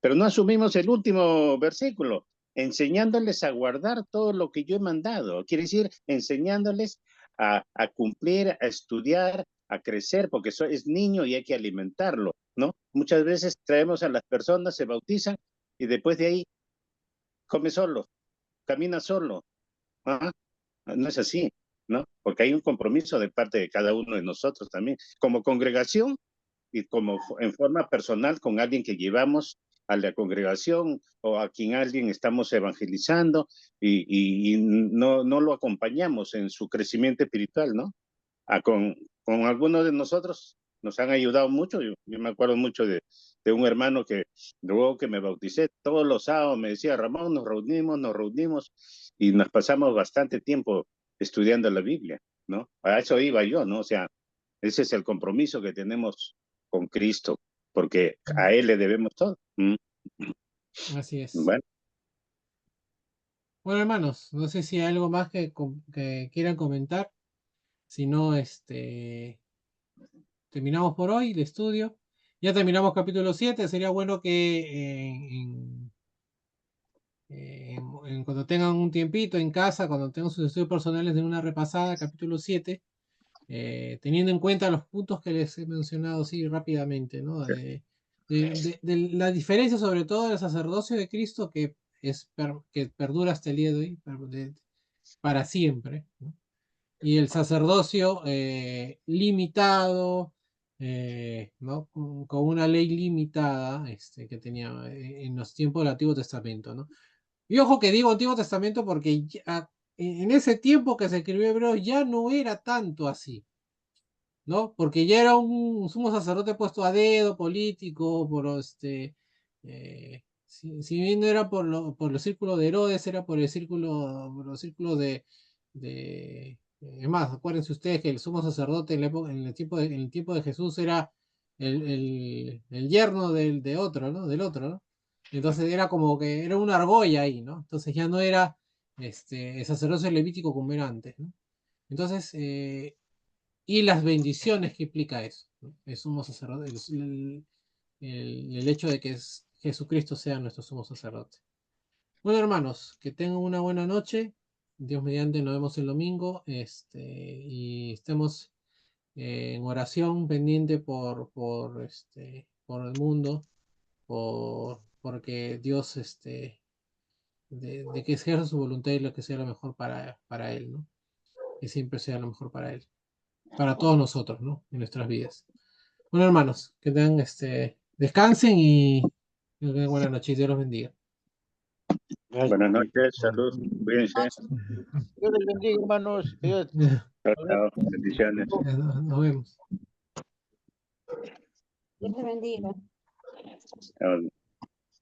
Pero no asumimos el último versículo, enseñándoles a guardar todo lo que yo he mandado. Quiere decir, enseñándoles a cumplir, a estudiar, a crecer, porque eso es niño y hay que alimentarlo, ¿no? Muchas veces traemos a las personas, se bautizan y después de ahí come solo, camina solo. ¿Ah? No es así, ¿no? Porque hay un compromiso de parte de cada uno de nosotros también, como congregación y como en forma personal con alguien que llevamos a la congregación o a quien alguien estamos evangelizando y no lo acompañamos en su crecimiento espiritual, ¿no? Con algunos de nosotros nos han ayudado mucho. Yo me acuerdo mucho de un hermano que luego que me bauticé, todos los sábados me decía, Ramón, nos reunimos y nos pasamos bastante tiempo estudiando la Biblia, ¿no? A eso iba yo, ¿no? O sea, ese es el compromiso que tenemos con Cristo, porque a Él le debemos todo. Así es. Bueno, Bueno, hermanos, no sé si hay algo más que quieran comentar. Si no, terminamos por hoy el estudio. Ya terminamos capítulo 7. Sería bueno que cuando tengan un tiempito en casa, cuando tengan sus estudios personales, de una repasada, capítulo 7, teniendo en cuenta los puntos que les he mencionado así rápidamente, ¿no? De la diferencia sobre todo del sacerdocio de Cristo que perdura hasta el día de hoy, para siempre, ¿no? Y el sacerdocio limitado, ¿no? Con una ley limitada que tenía en los tiempos del Antiguo Testamento, ¿no? Y ojo que digo Antiguo Testamento porque en ese tiempo que se escribió Hebreos ya no era tanto así, ¿no? Porque ya era un sumo sacerdote puesto a dedo, político, si bien no era por los círculos de Herodes, era por los círculos es más, acuérdense ustedes que el sumo sacerdote en el tiempo de Jesús era el yerno de otro, ¿no? Del otro, ¿no? Entonces era como que era una argolla ahí, ¿no? Entonces ya no era el sacerdocio levítico como era antes, ¿no? Entonces, y las bendiciones que implica eso, ¿no? El sumo sacerdote, el hecho de que Jesucristo sea nuestro sumo sacerdote. Bueno, hermanos, que tengan una buena noche. Dios mediante, nos vemos el domingo. Y estemos en oración pendiente por el mundo, porque Dios, de que ejerza su voluntad y lo que sea lo mejor para Él, ¿no? Que siempre sea lo mejor para Él, para todos nosotros, ¿no? En nuestras vidas. Bueno, hermanos, que tengan descansen y que tengan buena noche y Dios los bendiga. Buenas noches, salud, cuídense. Dios les bendiga, hermanos. Dios. Chao, chao, bendiciones. Nos vemos. Dios te bendiga. Chao.